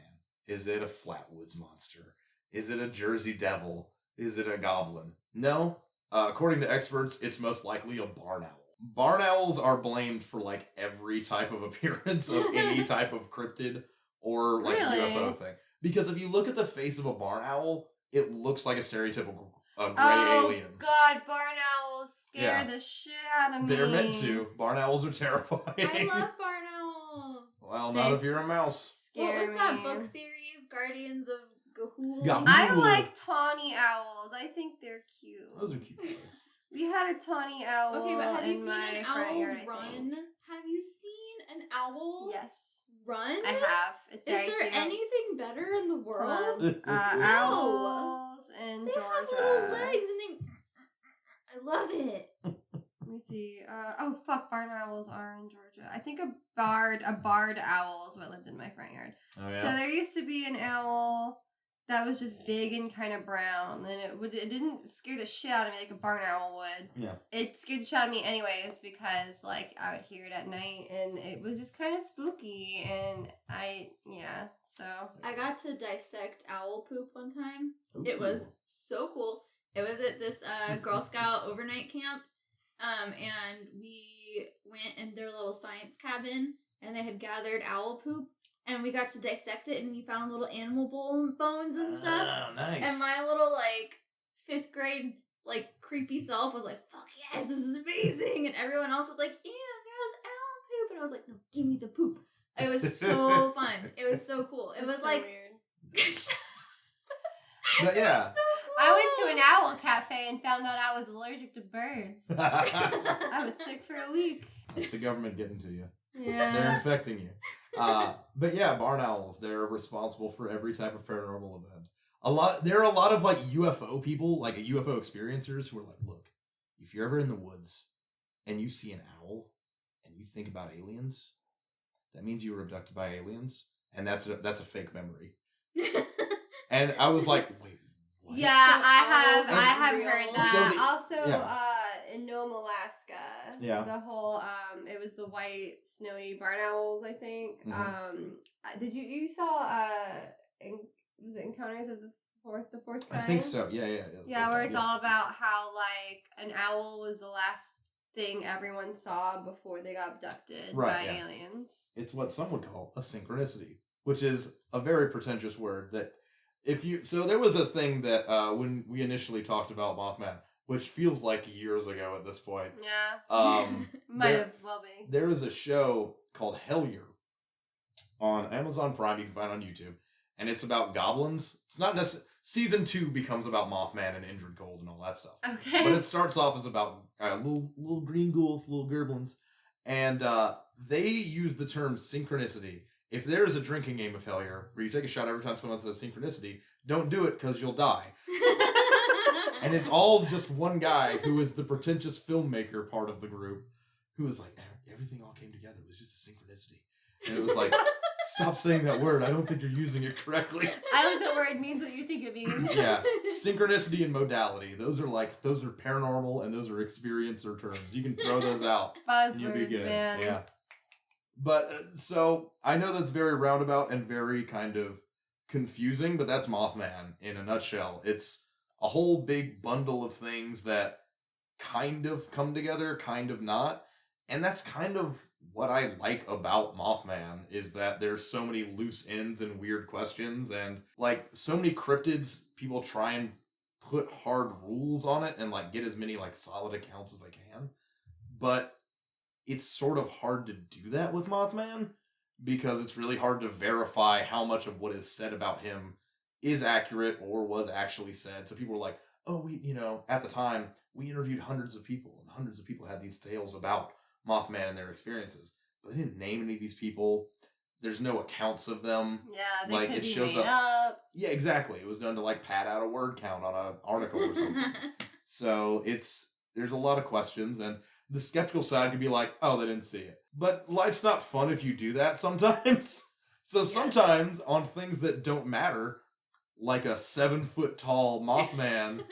Is it a Flatwoods monster? Is it a Jersey Devil? Is it a goblin? No. According to experts, it's most likely a barn owl. Barn owls are blamed for, like, every type of appearance of any type of cryptid or, like, Really? UFO thing. Because if you look at the face of a barn owl, it looks like a stereotypical gray Oh alien. God, barn owls scare Yeah. the shit out of me. They're meant to. Barn owls are terrifying. I love barn owls. Well, not if you're a mouse. What was that me. book series? Guardians of Gahul? Gahul. I like tawny owls. I think they're cute. Those are cute guys. We had a tawny owl Okay, but have you in seen my an front owl yard, I run? think. Have you seen an owl Yes, run? I have. It's Is very there cute. anything better in the world? No. No. Owls in They have Georgia. little legs and they. I love it. Let me see. Oh fuck, barn owls are in Georgia. I think a barred owl is what lived in my front yard. Oh, So there used to be an owl that was just big and kind of brown, and it didn't scare the shit out of me like a barn owl would. Yeah. It scared the shit out of me anyways because like I would hear it at night and it was just kind of spooky and so I got to dissect owl poop one time. It was so cool. It was at this Girl Scout overnight camp, and we went in their little science cabin, and they had gathered owl poop, and we got to dissect it, and we found little animal bones and stuff. Oh, nice. And my little, like, 5th grade, like, creepy self was like, fuck yes, this is amazing. And everyone else was like, ew, there's owl poop. And I was like, no, give me the poop. It was so fun. It was so cool. It was so like, weird. But yeah. so cool. I went to an owl cafe and found out I was allergic to birds. I was sick for a week. That's the government getting to you. They're Yeah. infecting you. But yeah, barn owls, they're responsible for every type of paranormal event. There are a lot of like UFO people, like UFO experiencers who are like, look, if you're ever in the woods and you see an owl and you think about aliens, that means you were abducted by aliens, and that's a fake memory. And I was like, wait, what? Yeah, So I owls have are real. heard So that. In Nome, Alaska. Yeah. The whole it was the white snowy barn owls, I think. Mhm. Did you saw was it Encounters of the Fourth I Kind? think so. Yeah. Yeah, where it's all about how like an owl was the last thing everyone saw before they got abducted by aliens. It's what some would call a synchronicity, which is a very pretentious word that so there was a thing that when we initially talked about Mothman, which feels like years ago at this point. Yeah. Might there- have well be. There is a show called Hellier on Amazon Prime. You can find it on YouTube. And it's about goblins. It's not necessarily... Season 2 becomes about Mothman and Indrid Gold and all that stuff. Okay. But it starts off as about little green ghouls, little gerblins. And they use the term synchronicity. If there is a drinking game of Hellier where you take a shot every time someone says synchronicity, don't do it because you'll die. And it's all just one guy who is the pretentious filmmaker part of the group who was like, everything all came together. It was just a synchronicity. And it was like, stop saying that word. I don't think you're using it correctly. I don't think the word means what you think it means. Yeah. Synchronicity and modality. Those are paranormal and those are experiencer terms. You can throw those out. And you'll be Buzzwords, good. man. Yeah. But so I know that's very roundabout and very kind of confusing, but that's Mothman in a nutshell. It's a whole big bundle of things that kind of come together, kind of not. And that's kind of what I like about Mothman, is that there's so many loose ends and weird questions, and like so many cryptids, people try and put hard rules on it and like get as many like solid accounts as they can. But it's sort of hard to do that with Mothman because it's really hard to verify how much of what is said about him is accurate or was actually said. So people were like, oh, at the time, we interviewed hundreds of people, and hundreds of people had these tales about Mothman and their experiences. But they didn't name any of these people. There's no accounts of them. Yeah, they like could it be shows made up. Yeah, exactly. It was done to like pad out a word count on an article or something. So there's a lot of questions, and the skeptical side could be like, oh, they didn't see it. But life's not fun if you do that sometimes. So sometimes on things that don't matter, like a 7-foot tall Mothman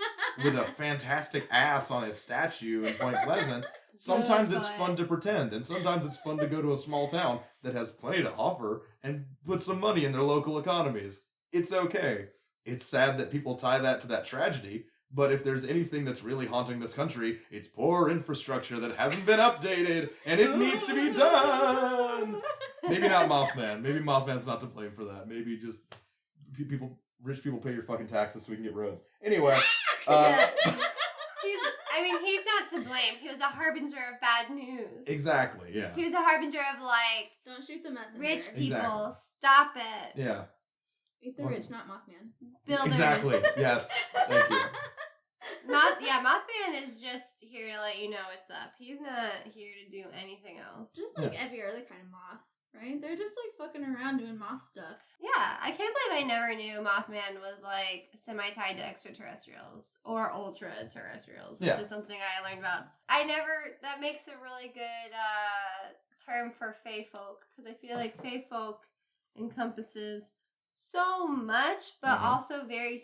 with a fantastic ass on his statue in Point Pleasant, sometimes it's fun to pretend, and sometimes it's fun to go to a small town that has plenty to offer and put some money in their local economies. It's okay. It's sad that people tie that to that tragedy, but if there's anything that's really haunting this country, it's poor infrastructure that hasn't been updated, and it needs to be done! Maybe not Mothman. Maybe Mothman's not to blame for that. Maybe just rich people pay your fucking taxes so we can get roads. Anyway. He's not to blame. He was a harbinger of bad news. Exactly, yeah. He was a harbinger of, like... Don't shoot the messenger. Rich people, Exactly. Stop it. Yeah. Eat the rich, not Mothman. Builders. Exactly, yes. Thank you. Mothman is just here to let you know what's up. He's not here to do anything else. Just like every other kind of moth, right? They're just like fucking around doing moth stuff. Yeah, I can't believe I never knew Mothman was like semi-tied to extraterrestrials or ultra-terrestrials, which is something I learned about. That makes a really good term for fae folk, because I feel like fae folk encompasses so much, but also very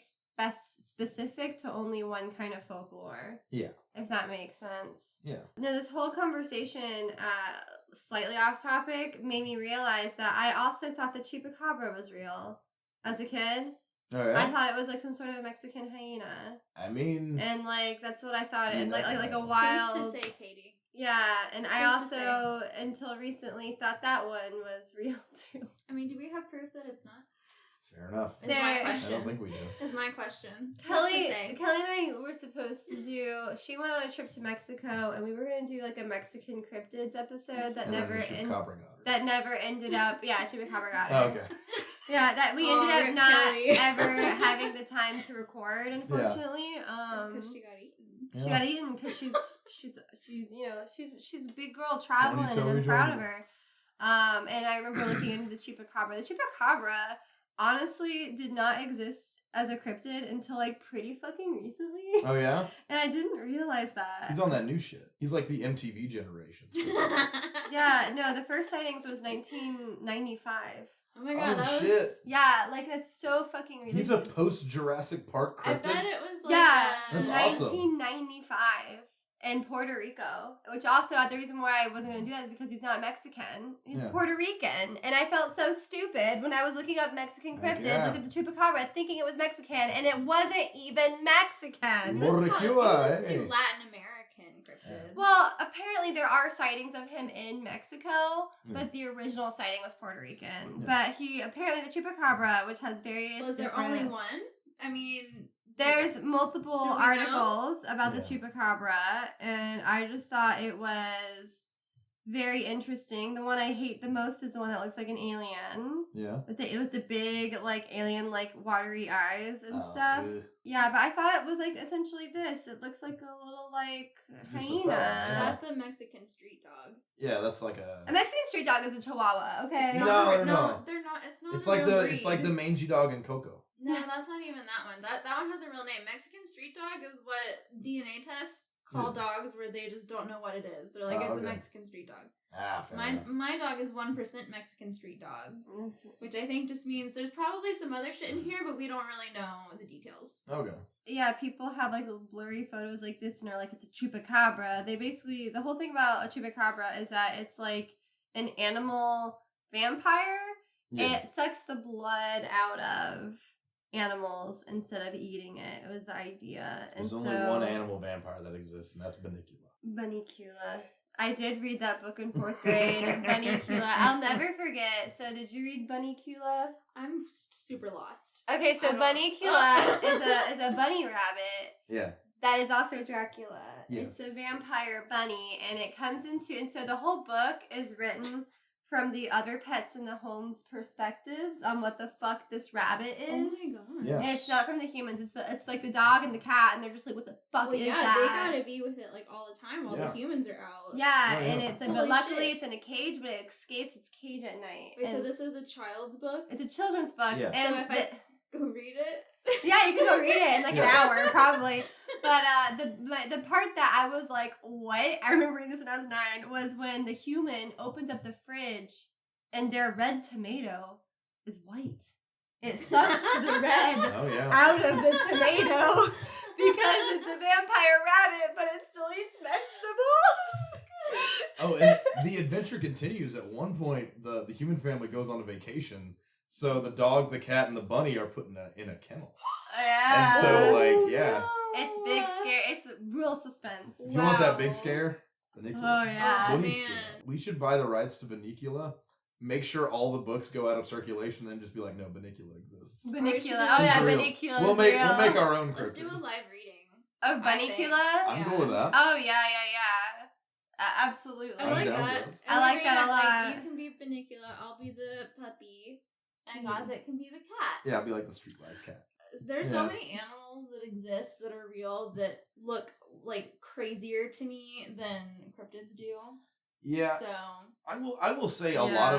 specific to only one kind of folklore. Yeah. If that makes sense. Yeah. No, this whole conversation, slightly off topic, made me realize that I also thought the Chupacabra was real as a kid. Oh, yeah? I thought it was like some sort of Mexican hyena. I mean... And like, that's what I thought. It like a wild... Who's to say, Katie? Yeah, and I also, until recently, thought that one was real too. I mean, do we have proof that it's not? Fair enough. Is my question. I don't think we do. Is my question. Kelly and I were supposed to do... She went on a trip to Mexico, and we were going to do like a Mexican cryptids episode that never ended up... Yeah, Chupacabra got it. Oh, okay. Yeah, that we ended up not ever having the time to record, unfortunately. Because she got eaten. Yeah. She got eaten because she's a big girl traveling, and I'm proud of her. And I remember looking into the Chupacabra. The Chupacabra honestly did not exist as a cryptid until like pretty fucking recently. Oh yeah? And I didn't realize that. He's on that new shit. He's like the MTV generation. Yeah, no, the first sightings was 1995. Oh my god, yeah, like that's so fucking ridiculous. He's a post-Jurassic Park cryptid? I bet it was like that's 1995 in Puerto Rico, which also the reason why I wasn't going to do that is because he's not Mexican. He's Puerto Rican, and I felt so stupid when I was looking up Mexican cryptids, looking at the Chupacabra, thinking it was Mexican, and it wasn't even Mexican. Let's do Latin American cryptids. Well, apparently there are sightings of him in Mexico, but the original sighting was Puerto Rican. But apparently the Chupacabra, which has various Was there only one? I mean... There's multiple articles about the Chupacabra, and I just thought it was very interesting. The one I hate the most is the one that looks like an alien. Yeah. With the big, like, alien, like, watery eyes and stuff. Yeah, but I thought it was, like, essentially this. It looks like a little, like, hyena. That's a Mexican street dog. Yeah, that's like a Mexican street dog is a chihuahua, okay? No. They're not. It's not It's like the mangy dog in Coco. No, that's not even that one. That one has a real name. Mexican street dog is what DNA tests call dogs where they just don't know what it is. They're like, it's a Mexican street dog. My dog is 1% Mexican street dog, which I think just means there's probably some other shit in here, but we don't really know the details. Okay. Yeah, people have like blurry photos like this and are like, it's a Chupacabra. The whole thing about a Chupacabra is that it's like an animal vampire. Yeah. It sucks the blood out of animals instead of eating it. It was the idea. There's only one animal vampire that exists, and that's Bunnicula. Bunnicula. I did read that book in 4th grade. Bunnicula. I'll never forget. So did you read Bunnicula? I'm super lost. Okay, so Bunnicula is a bunny rabbit. Yeah. That is also Dracula. Yeah. It's a vampire bunny, and it comes into... And so the whole book is written from the other pets in the home's perspectives on what the fuck this rabbit is. Oh my god. Yeah. And it's not from the humans. It's like the dog and the cat, and they're just like, what the fuck is that? They gotta be with it like all the time while the humans are out. Yeah, Oh, yeah. and it's but luckily it's in a cage, but it escapes its cage at night. Wait, so this is a child's book? It's a children's book. Yes. And So if I go read it? yeah, you can go read it in like an hour probably. But the part that I was like, what? I remember reading this when I was 9 was when the human opens up the fridge and their red tomato is white. It sucks the red out of the tomato because it's a vampire rabbit, but it still eats vegetables. Oh, and the adventure continues. At one point, the human family goes on a vacation. So the dog, the cat, and the bunny are put in a kennel. Yeah. And so, like, yeah. It's big scare. It's real suspense. If you want that big scare, Bunnicula. Oh, yeah. Oh, Bunnicula. man. We should buy the rights to Bunnicula. Make sure all the books go out of circulation, then just be like, no, Bunnicula exists. Bunnicula. Oh, yeah, Bunnicula. We'll make our own cryptid. Let's do a live reading. Of Bunnicula? I'm cool with that. Oh, yeah. Absolutely. I like down that. for this. I like that a lot. Like, you can be Bunnicula, I'll be the puppy, and Gossett can be the cat. Yeah, I'll be like the streetwise cat. There's so many animals that exist that are real that look like crazier to me than cryptids do. Yeah. So I will say a lot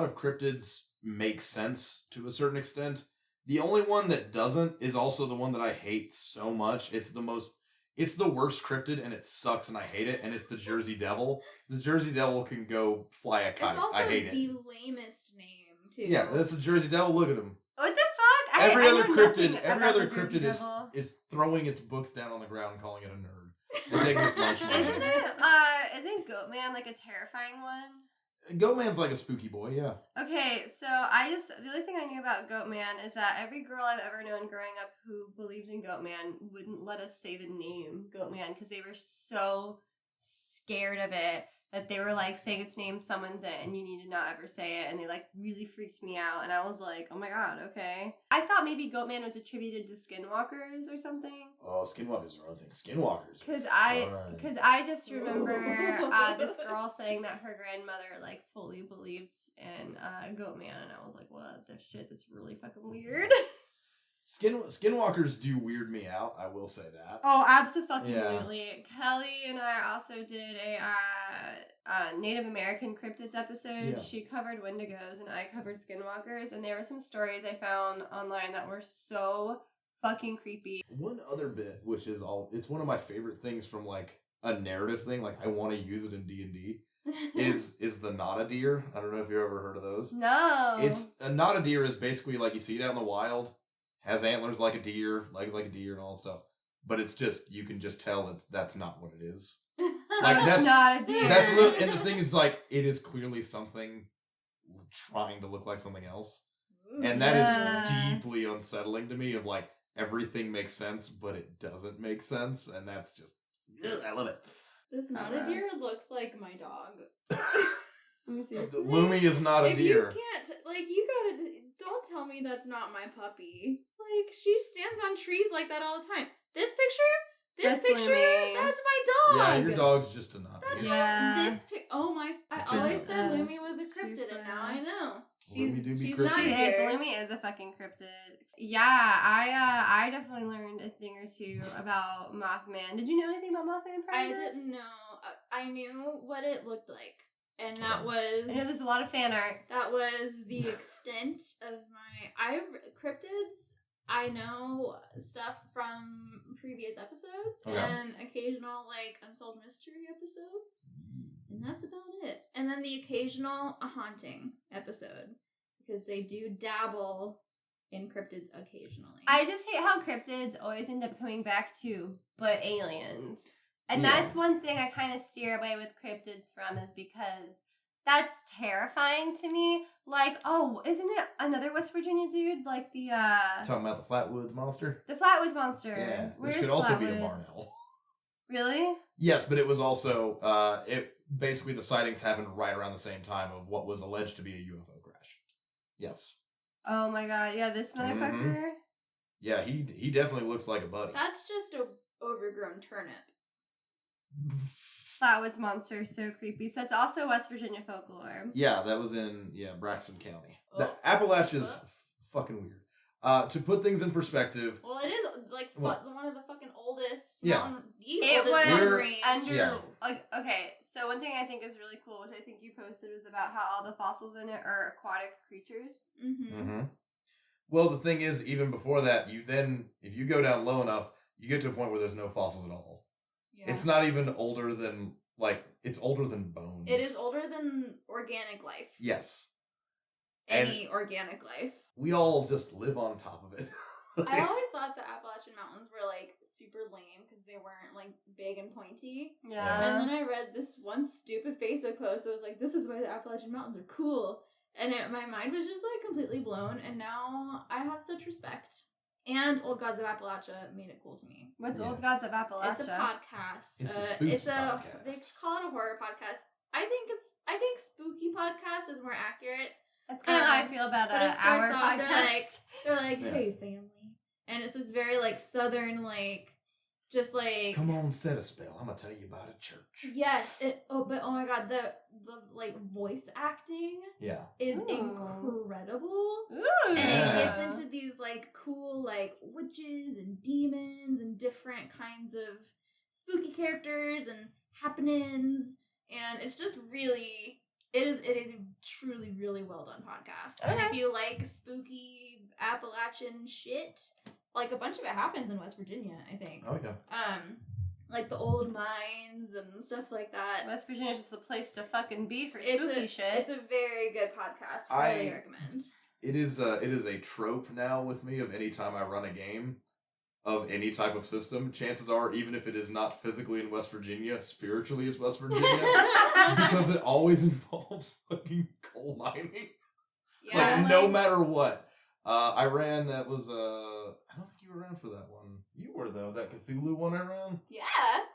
of cryptids make sense to a certain extent. The only one that doesn't is also the one that I hate so much. It's the worst cryptid and it sucks and I hate it, and it's the Jersey Devil. The Jersey Devil can go fly a kite. it's also I hate the it. lamest name too. Yeah, that's the Jersey Devil. Look at him. What the fuck? Every I other know cryptid nothing about the cryptid Jersey is Devil. throwing its books down on the ground and calling it a nerd. And taking its lunch money. Isn't Goatman like a terrifying one? Goatman's like a spooky boy, yeah. Okay, so the only thing I knew about Goatman is that every girl I've ever known growing up who believed in Goatman wouldn't let us say the name Goatman because they were so scared of it that they were like saying its name, someone's it, and you need to not ever say it, and they like really freaked me out, and I was like, oh my god, okay. I thought maybe Goatman was attributed to skinwalkers or something. Oh, skinwalkers are one thing. Skinwalkers. Because I just remember this girl saying that her grandmother like fully believed in Goatman, and I was like, what the shit? That's really fucking weird. Skinwalkers do weird me out. I will say that. Oh, absolutely. Yeah. Kelly and I also did a Native American cryptids episode. Yeah. She covered Wendigos and I covered Skinwalkers, and there were some stories I found online that were so fucking creepy. One other bit, which is it's one of my favorite things from like a narrative thing, like I want to use it in D&D, is the not a deer. I don't know if you've ever heard of those. No. It's a not a deer is basically like you see it out in the wild, has antlers like a deer, legs like a deer, and all that stuff. But it's just you can just tell that's not what it is. Like that's not a deer. And the thing is, like, it is clearly something trying to look like something else, and that is deeply unsettling to me. Of like everything makes sense, but it doesn't make sense, and that's just I love it. This not a deer looks like my dog. Let me see. Lumi is not a deer. You can't don't tell me that's not my puppy. Like she stands on trees like that all the time. This picture, That's Lumi. that's my dog. Yeah, your dog's just a not That's deer. I always said Lumi was a cryptid, and now I know. She's not She a deer. Lumi is a fucking cryptid. Yeah, I definitely learned a thing or two about Mothman. Did you know anything about Mothman prior I to this? didn't know. I knew what it looked like, and that was. I know there's a lot of fan art. That was the extent of my cryptids. I know stuff from previous episodes and occasional like unsolved mystery episodes, and that's about it. And then the occasional haunting episode because they do dabble in cryptids occasionally. I just hate how cryptids always end up coming back to but aliens. And that's one thing I kind of steer away with cryptids from is because that's terrifying to me. Like, oh, isn't it another West Virginia dude? Like the Talking about the Flatwoods monster? The Flatwoods monster. Yeah, Where's which could also Flatwoods? be a Barnell. Really? Yes, but it was also basically the sightings happened right around the same time of what was alleged to be a UFO crash. Yes. Oh my god, yeah, this motherfucker. Mm-hmm. Yeah, he definitely looks like a buddy. That's just a overgrown turnip. Flatwoods Monster is so creepy. So it's also West Virginia folklore. Yeah, that was in Braxton County. The Appalachia's fucking weird. To put things in perspective. Well, it is like one of the fucking oldest. Yeah. It oldest was range. under. Like, okay, so one thing I think is really cool, which I think you posted, was about how all the fossils in it are aquatic creatures. Mm-hmm. Well, the thing is, even before that, if you go down low enough, you get to a point where there's no fossils at all. Yeah. It's not even older than, it's older than bones. It is older than organic life. Yes. Any organic life. We all just live on top of it. I always thought the Appalachian Mountains were, super lame because they weren't, big and pointy. Yeah. And then I read this one stupid Facebook post that was like, this is why the Appalachian Mountains are cool. And my mind was just, completely blown. And now I have such respect. And Old Gods of Appalachia made it cool to me. What's Old Gods of Appalachia? It's a podcast. It's a spooky podcast. They call it a horror podcast. I think spooky podcast is more accurate. That's kind of how I feel about our podcast. They're like, hey, family. And it's this very, southern, just come on, set a spell. I'm going to tell you about a church. Yes. But oh my God, the voice acting is incredible. Ooh. And it gets into these, cool, witches and demons and different kinds of spooky characters and happenings. And it's just really... It is a truly, really well done podcast. Okay. And if you like spooky Appalachian shit, a bunch of it happens in West Virginia, I think. Oh, yeah. The old mines and stuff like that. West Virginia is just the place to fucking be for spooky shit. It's a very good podcast. I highly recommend. It is a trope now with me of any time I run a game of any type of system. Chances are, even if it is not physically in West Virginia, spiritually it's West Virginia. Because it always involves fucking coal mining. Yeah. No matter what. I ran, that was, I don't think you were around for that one. You were, though. That Cthulhu one I ran? Yeah.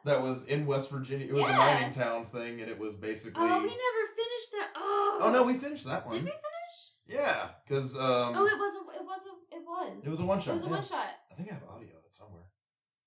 That was in West Virginia. It was a mining town thing, and it was basically... Oh, we never finished that. Oh, no, we finished that one. Did we finish? Yeah, because... it was. It was a one-shot. It was a one-shot. I think I have audio of it somewhere.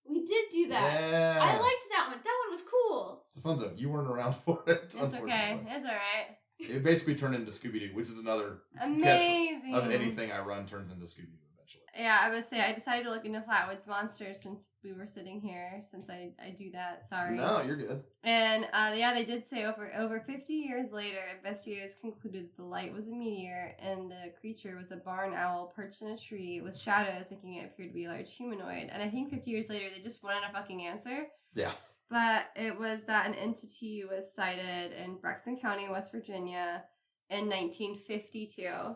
We did do that. Yeah. I liked that one. That one was cool. It's a fun zone. You weren't around for it. It's okay. It's all right. It basically turned into Scooby-Doo, which is another amazing of anything I run turns into Scooby-Doo eventually. Yeah, I would say I decided to look into Flatwoods Monsters since we were sitting here, since I do that. Sorry. No, you're good. And they did say over 50 years later, investigators concluded the light was a meteor and the creature was a barn owl perched in a tree with shadows making it appear to be a large humanoid. And I think 50 years later, they just wanted a fucking answer. Yeah. But it was that an entity was sighted in Braxton County, West Virginia in 1952.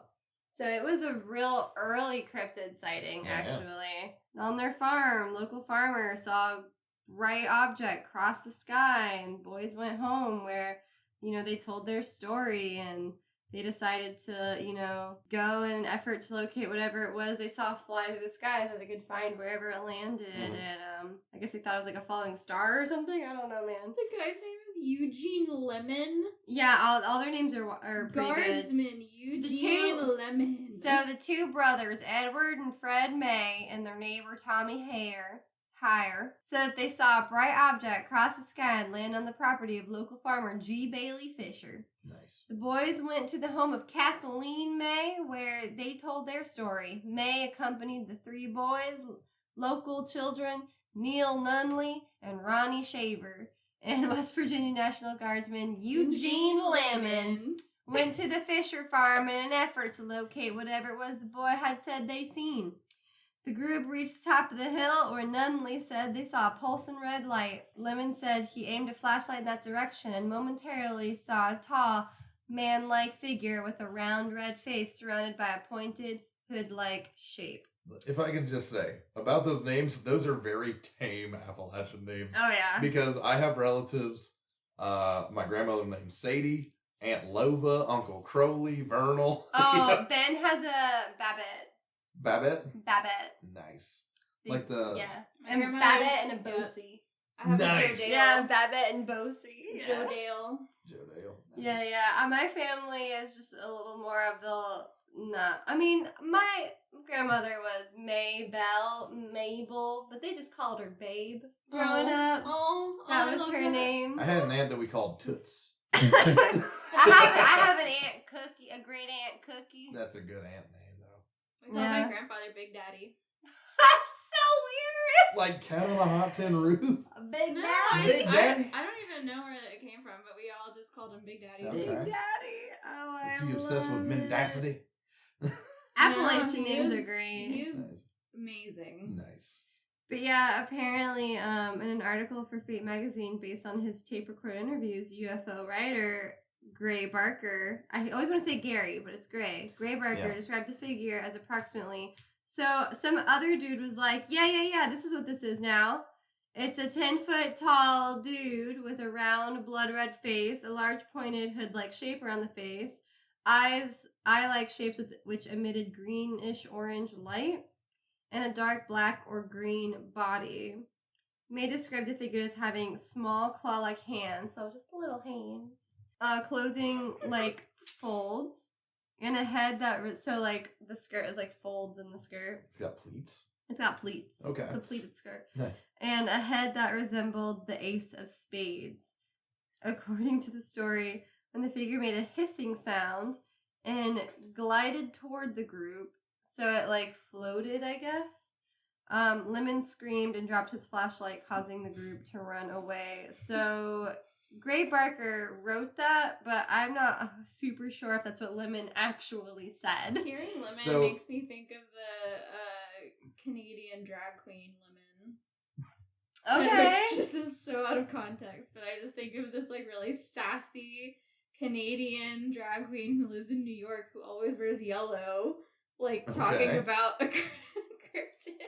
So it was a real early cryptid sighting, actually. On their farm, local farmer saw a bright object cross the sky, and boys went home where, they told their story, and they decided to, go in an effort to locate whatever it was they saw fly through the sky so they could find wherever it landed. Mm-hmm. And I guess they thought it was a falling star or something. I don't know, man. The guy's name is Eugene Lemon. Yeah, all their names are pretty Guardsman good. Eugene Lemon. So the two brothers, Edward and Fred May, and their neighbor Tommy Hire, said that they saw a bright object cross the sky and land on the property of local farmer G. Bailey Fisher. Nice. The boys went to the home of Kathleen May, where they told their story. May accompanied the three boys, local children, Neil Nunley and Ronnie Shaver, and West Virginia National Guardsman Eugene Lemon went to the Fisher farm in an effort to locate whatever it was the boy had said they seen. The group reached the top of the hill where Nunley said they saw a pulsing red light. Lemon said he aimed a flashlight in that direction and momentarily saw a tall, man-like figure with a round red face surrounded by a pointed, hood-like shape. If I can just say, about those names, those are very tame Appalachian names. Oh, yeah. Because I have relatives, my grandmother named Sadie, Aunt Lova, Uncle Crowley, Vernal. Oh, Ben has a Babbitt. Babbitt? Nice. And Babbitt and a Bosie. Nice. Yeah, Babbitt and Bosie. Yeah. Joe Dale. Nice. Yeah. My family is just a little more of my grandmother was Mabel, but they just called her Babe. growing up. That was her name. name. I had an aunt that we called Toots. I have an Aunt Cookie, a great Aunt Cookie. That's a good aunt name, though. We called my grandfather Big Daddy. That's so weird. Like Cat on a Hot Tin Roof. Big No, Daddy. Big Daddy? I don't even know where it came from, but we all just called him Big Daddy. Okay. Big Daddy. Oh, I Is he obsessed with love mendacity? Appalachian No, names he are is- great. He is Nice. amazing. Nice. But yeah, apparently, in an article for Fate magazine based on his tape-recorded interviews, UFO writer Gray Barker, I always want to say Gary, but it's Gray. Gray Barker described the figure as approximately. So some other dude was like, yeah, this is what this is now. It's a 10-foot tall dude with a round, blood-red face, a large pointed hood-like shape around the face, eye-like shapes which emitted greenish orange light, and a dark black or green body. May describe the figure as having small claw-like hands, so just little hands. Clothing like folds, and a head that so like the skirt is like folds in the skirt. It's got pleats. It's got pleats. Okay. It's a pleated skirt. Nice. And a head that resembled the ace of spades. According to the story, when the figure made a hissing sound and glided toward the group, so it like floated, I guess. Lemon screamed and dropped his flashlight, causing the group to run away. So Gray Barker wrote that, but I'm not super sure if that's what Lemon actually said. Hearing Lemon makes me think of the Canadian drag queen Lemon. Okay. Which just is so out of context, but I just think of this like really sassy Canadian drag queen who lives in New York who always wears yellow, like talking about a cryptid.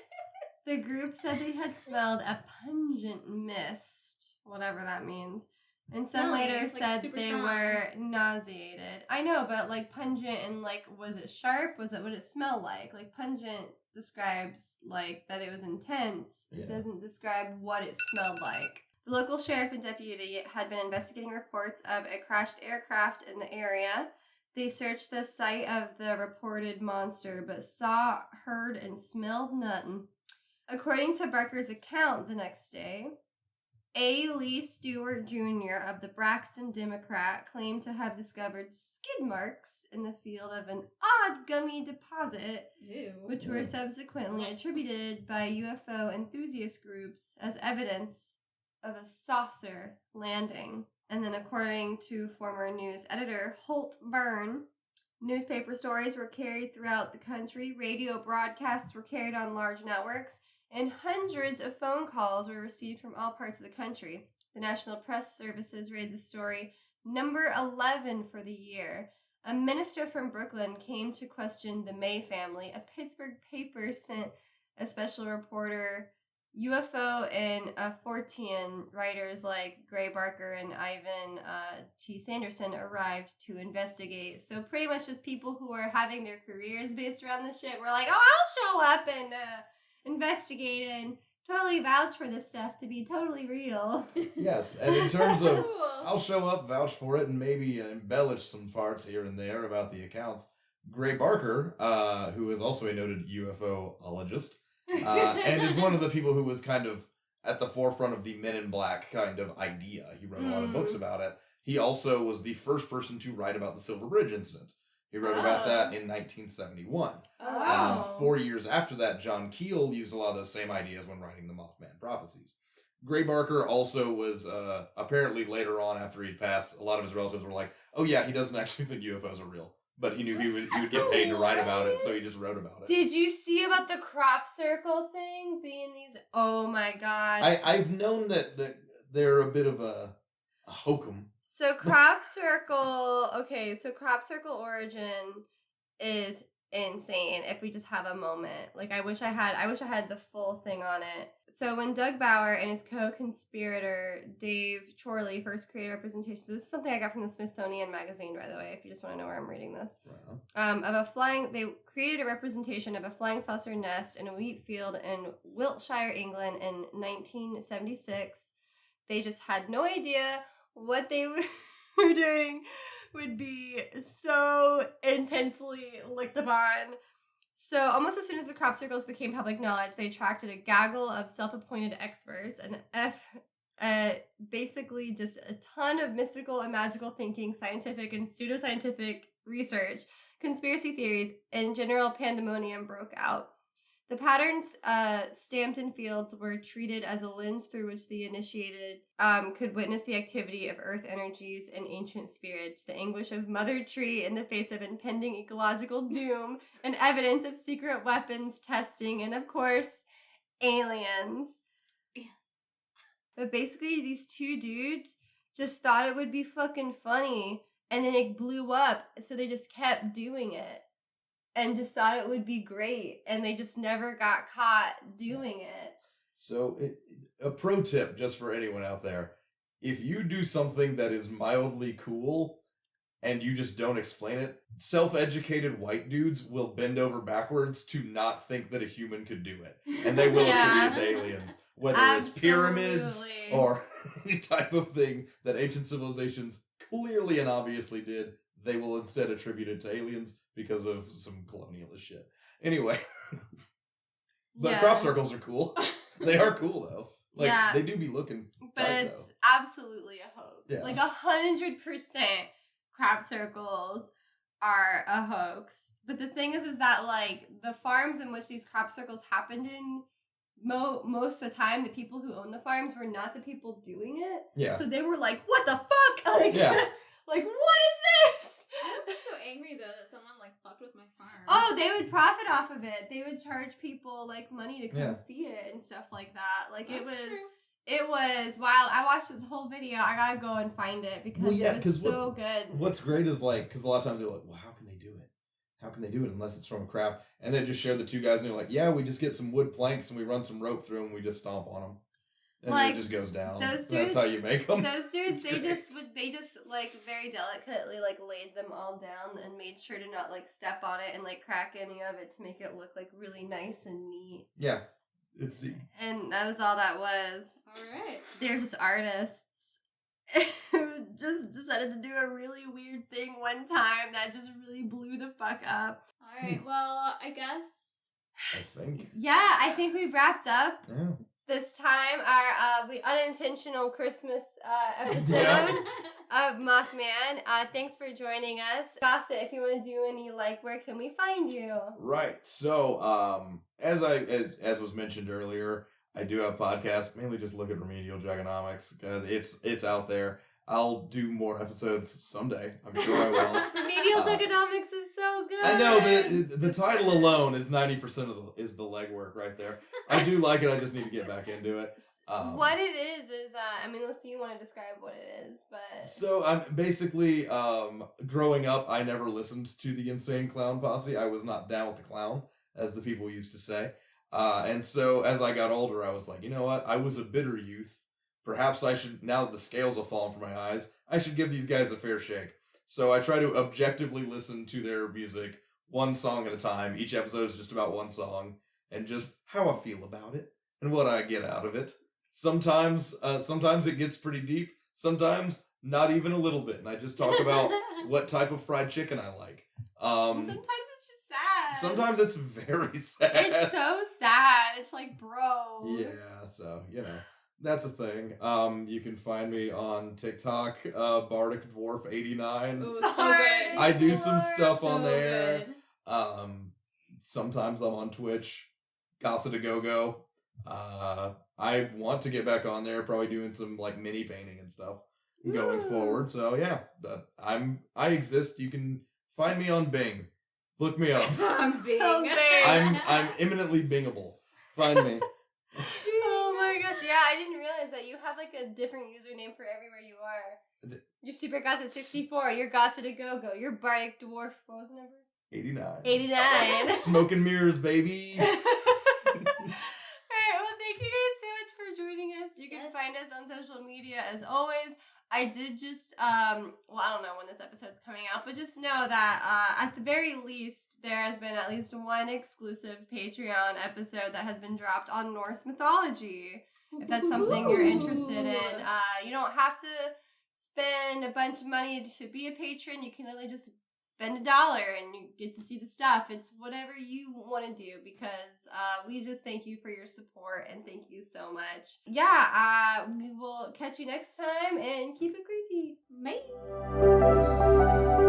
The group said they had smelled a pungent mist, whatever that means. And some Smelly, later like said super they strong. were nauseated. I know, but like pungent and like, was it sharp? Was it what it smelled like? Like pungent describes like that it was intense. Yeah. It doesn't describe what it smelled like. The local sheriff and deputy had been investigating reports of a crashed aircraft in the area. They searched the site of the reported monster, but saw, heard, and smelled nothing. According to Barker's account the next day, A. Lee Stewart Jr. of the Braxton Democrat claimed to have discovered skid marks in the field of an odd gummy deposit, Ew. which were subsequently attributed by UFO enthusiast groups as evidence of a saucer landing. And then according to former news editor Holt Byrne, newspaper stories were carried throughout the country, radio broadcasts were carried on large networks, and hundreds of phone calls were received from all parts of the country. The National Press Services rated the story number 11 for the year. A minister from Brooklyn came to question the May family. A Pittsburgh paper sent a special reporter. UFO and Fortean writers like Gray Barker and Ivan T. Sanderson arrived to investigate. So pretty much just people who are having their careers based around this shit were like, oh, I'll show up and investigate and totally vouch for this stuff to be totally real. Yes, and in terms of, Cool. I'll show up, vouch for it, and maybe embellish some parts here and there about the accounts. Gray Barker, who is also a noted UFO-ologist, and is one of the people who was kind of at the forefront of the Men in Black kind of idea. He wrote a lot of books about it. He also was the first person to write about the Silver Bridge incident. He wrote about that in 1971. Oh, wow. 4 years after that, John Keel used a lot of those same ideas when writing the Mothman Prophecies. Gray Barker also was, apparently later on after he'd passed, a lot of his relatives were like, oh yeah, he doesn't actually think UFOs are real. But he knew he would get paid to write about it, so he just wrote about it. Did you see about the crop circle thing being these? Oh my god! I've known that they're a bit of a hokum. So crop circle. Okay, so crop circle origin is insane. If we just have a moment, like I wish I had the full thing on it. So when Doug Bauer and his co-conspirator Dave Chorley first created representations, this is something I got from the Smithsonian Magazine, by the way, if you just want to know where I'm reading this. Wow. They created a representation of a flying saucer nest in a wheat field in Wiltshire, England in 1976. They just had no idea what they were doing would be so intensely looked upon. So almost as soon as the crop circles became public knowledge, they attracted a gaggle of self-appointed experts and basically just a ton of mystical and magical thinking, scientific and pseudoscientific research, conspiracy theories, and general pandemonium broke out. The patterns stamped in fields were treated as a lens through which the initiated could witness the activity of earth energies and ancient spirits, the anguish of Mother Tree in the face of impending ecological doom, and evidence of secret weapons testing, and of course, aliens. But basically, these two dudes just thought it would be fucking funny, and then it blew up, so they just kept doing it. And just thought it would be great, and they just never got caught doing it. So, a pro tip just for anyone out there. If you do something that is mildly cool, and you just don't explain it, self-educated white dudes will bend over backwards to not think that a human could do it. And they will attribute it to aliens. Whether it's pyramids or any type of thing that ancient civilizations clearly and obviously did, they will instead attribute it to aliens because of some colonialist shit. Anyway. But crop circles are cool. They are cool, though. Like, they do be looking but tight, it's though. absolutely a hoax. Yeah. Like, 100% crop circles are a hoax. But the thing is that, like, the farms in which these crop circles happened in, most of the time, the people who own the farms were not the people doing it. Yeah. So they were like, what the fuck? Like, like, what is this? I'm so angry, though, that someone, like, fucked with my farm. Oh, they would profit off of it. They would charge people, like, money to come see it and stuff like that. Like, That's true. It was wild. I watched this whole video. I gotta go and find it because it was so good. What's great is, like, because a lot of times they're like, well, how can they do it? How can they do it unless it's from a craft? And they just share the two guys and they're like, yeah, we just get some wood planks and we run some rope through them and we just stomp on them. And like, it just goes down. Those dudes, that's how you make them. Those dudes, they just like very delicately like laid them all down and made sure to not like step on it and like crack any of it to make it look like really nice and neat. Yeah. And that was all that was. All right. They're just artists. just decided to do a really weird thing one time that just really blew the fuck up. All right. Well, I guess. I think we've wrapped up. Yeah. This time, our unintentional Christmas episode of Mothman. Thanks for joining us. Gossett, if you want to do any, like, where can we find you? Right. So, as was mentioned earlier, I do have podcasts. Mainly just look at Remedial Jugganomics. It's out there. I'll do more episodes someday. I'm sure I will. Remedial Jugganomics is so good. I know the title alone is 90% is the legwork right there. I do like it. I just need to get back into it. What it is unless you want to describe what it is, but so I'm basically growing up. I never listened to the Insane Clown Posse. I was not down with the clown, as the people used to say. And so as I got older, I was like, you know what? I was a bitter youth. Perhaps I should, now that the scales have fallen from my eyes, I should give these guys a fair shake. So I try to objectively listen to their music, one song at a time. Each episode is just about one song, and just how I feel about it, and what I get out of it. Sometimes it gets pretty deep, sometimes not even a little bit, and I just talk about what type of fried chicken I like. And sometimes it's just sad. Sometimes it's very sad. It's so sad. It's like, bro. Yeah, so, you know. That's a thing. You can find me on TikTok, Bardic Dwarf 89. Ooh, so good. I do some stuff so on there. Good. Sometimes I'm on Twitch, Gossett a Go-Go. I want to get back on there, probably doing some like mini painting and stuff going forward. So yeah, I exist. You can find me on Bing. Look me up. I'm Bing. I'm imminently Bingable. Find me. Oh my gosh, yeah, I didn't realize that you have like a different username for everywhere you are. You're Super Gossett 64, you're Gossett a Go-Go, you're Bardic Dwarf, what was the number? 89. 89. Smoke and mirrors, baby. Alright, well thank you guys so much for joining us. You can find us on social media as always. I did just, I don't know when this episode's coming out, but just know that at the very least, there has been at least one exclusive Patreon episode that has been dropped on Norse mythology. If that's something you're interested in. You don't have to spend a bunch of money to be a patron. You can literally just spend $1 and you get to see the stuff. It's whatever you want to do, because we just thank you for your support and thank you so much. Yeah, we will catch you next time and keep it creepy. Bye.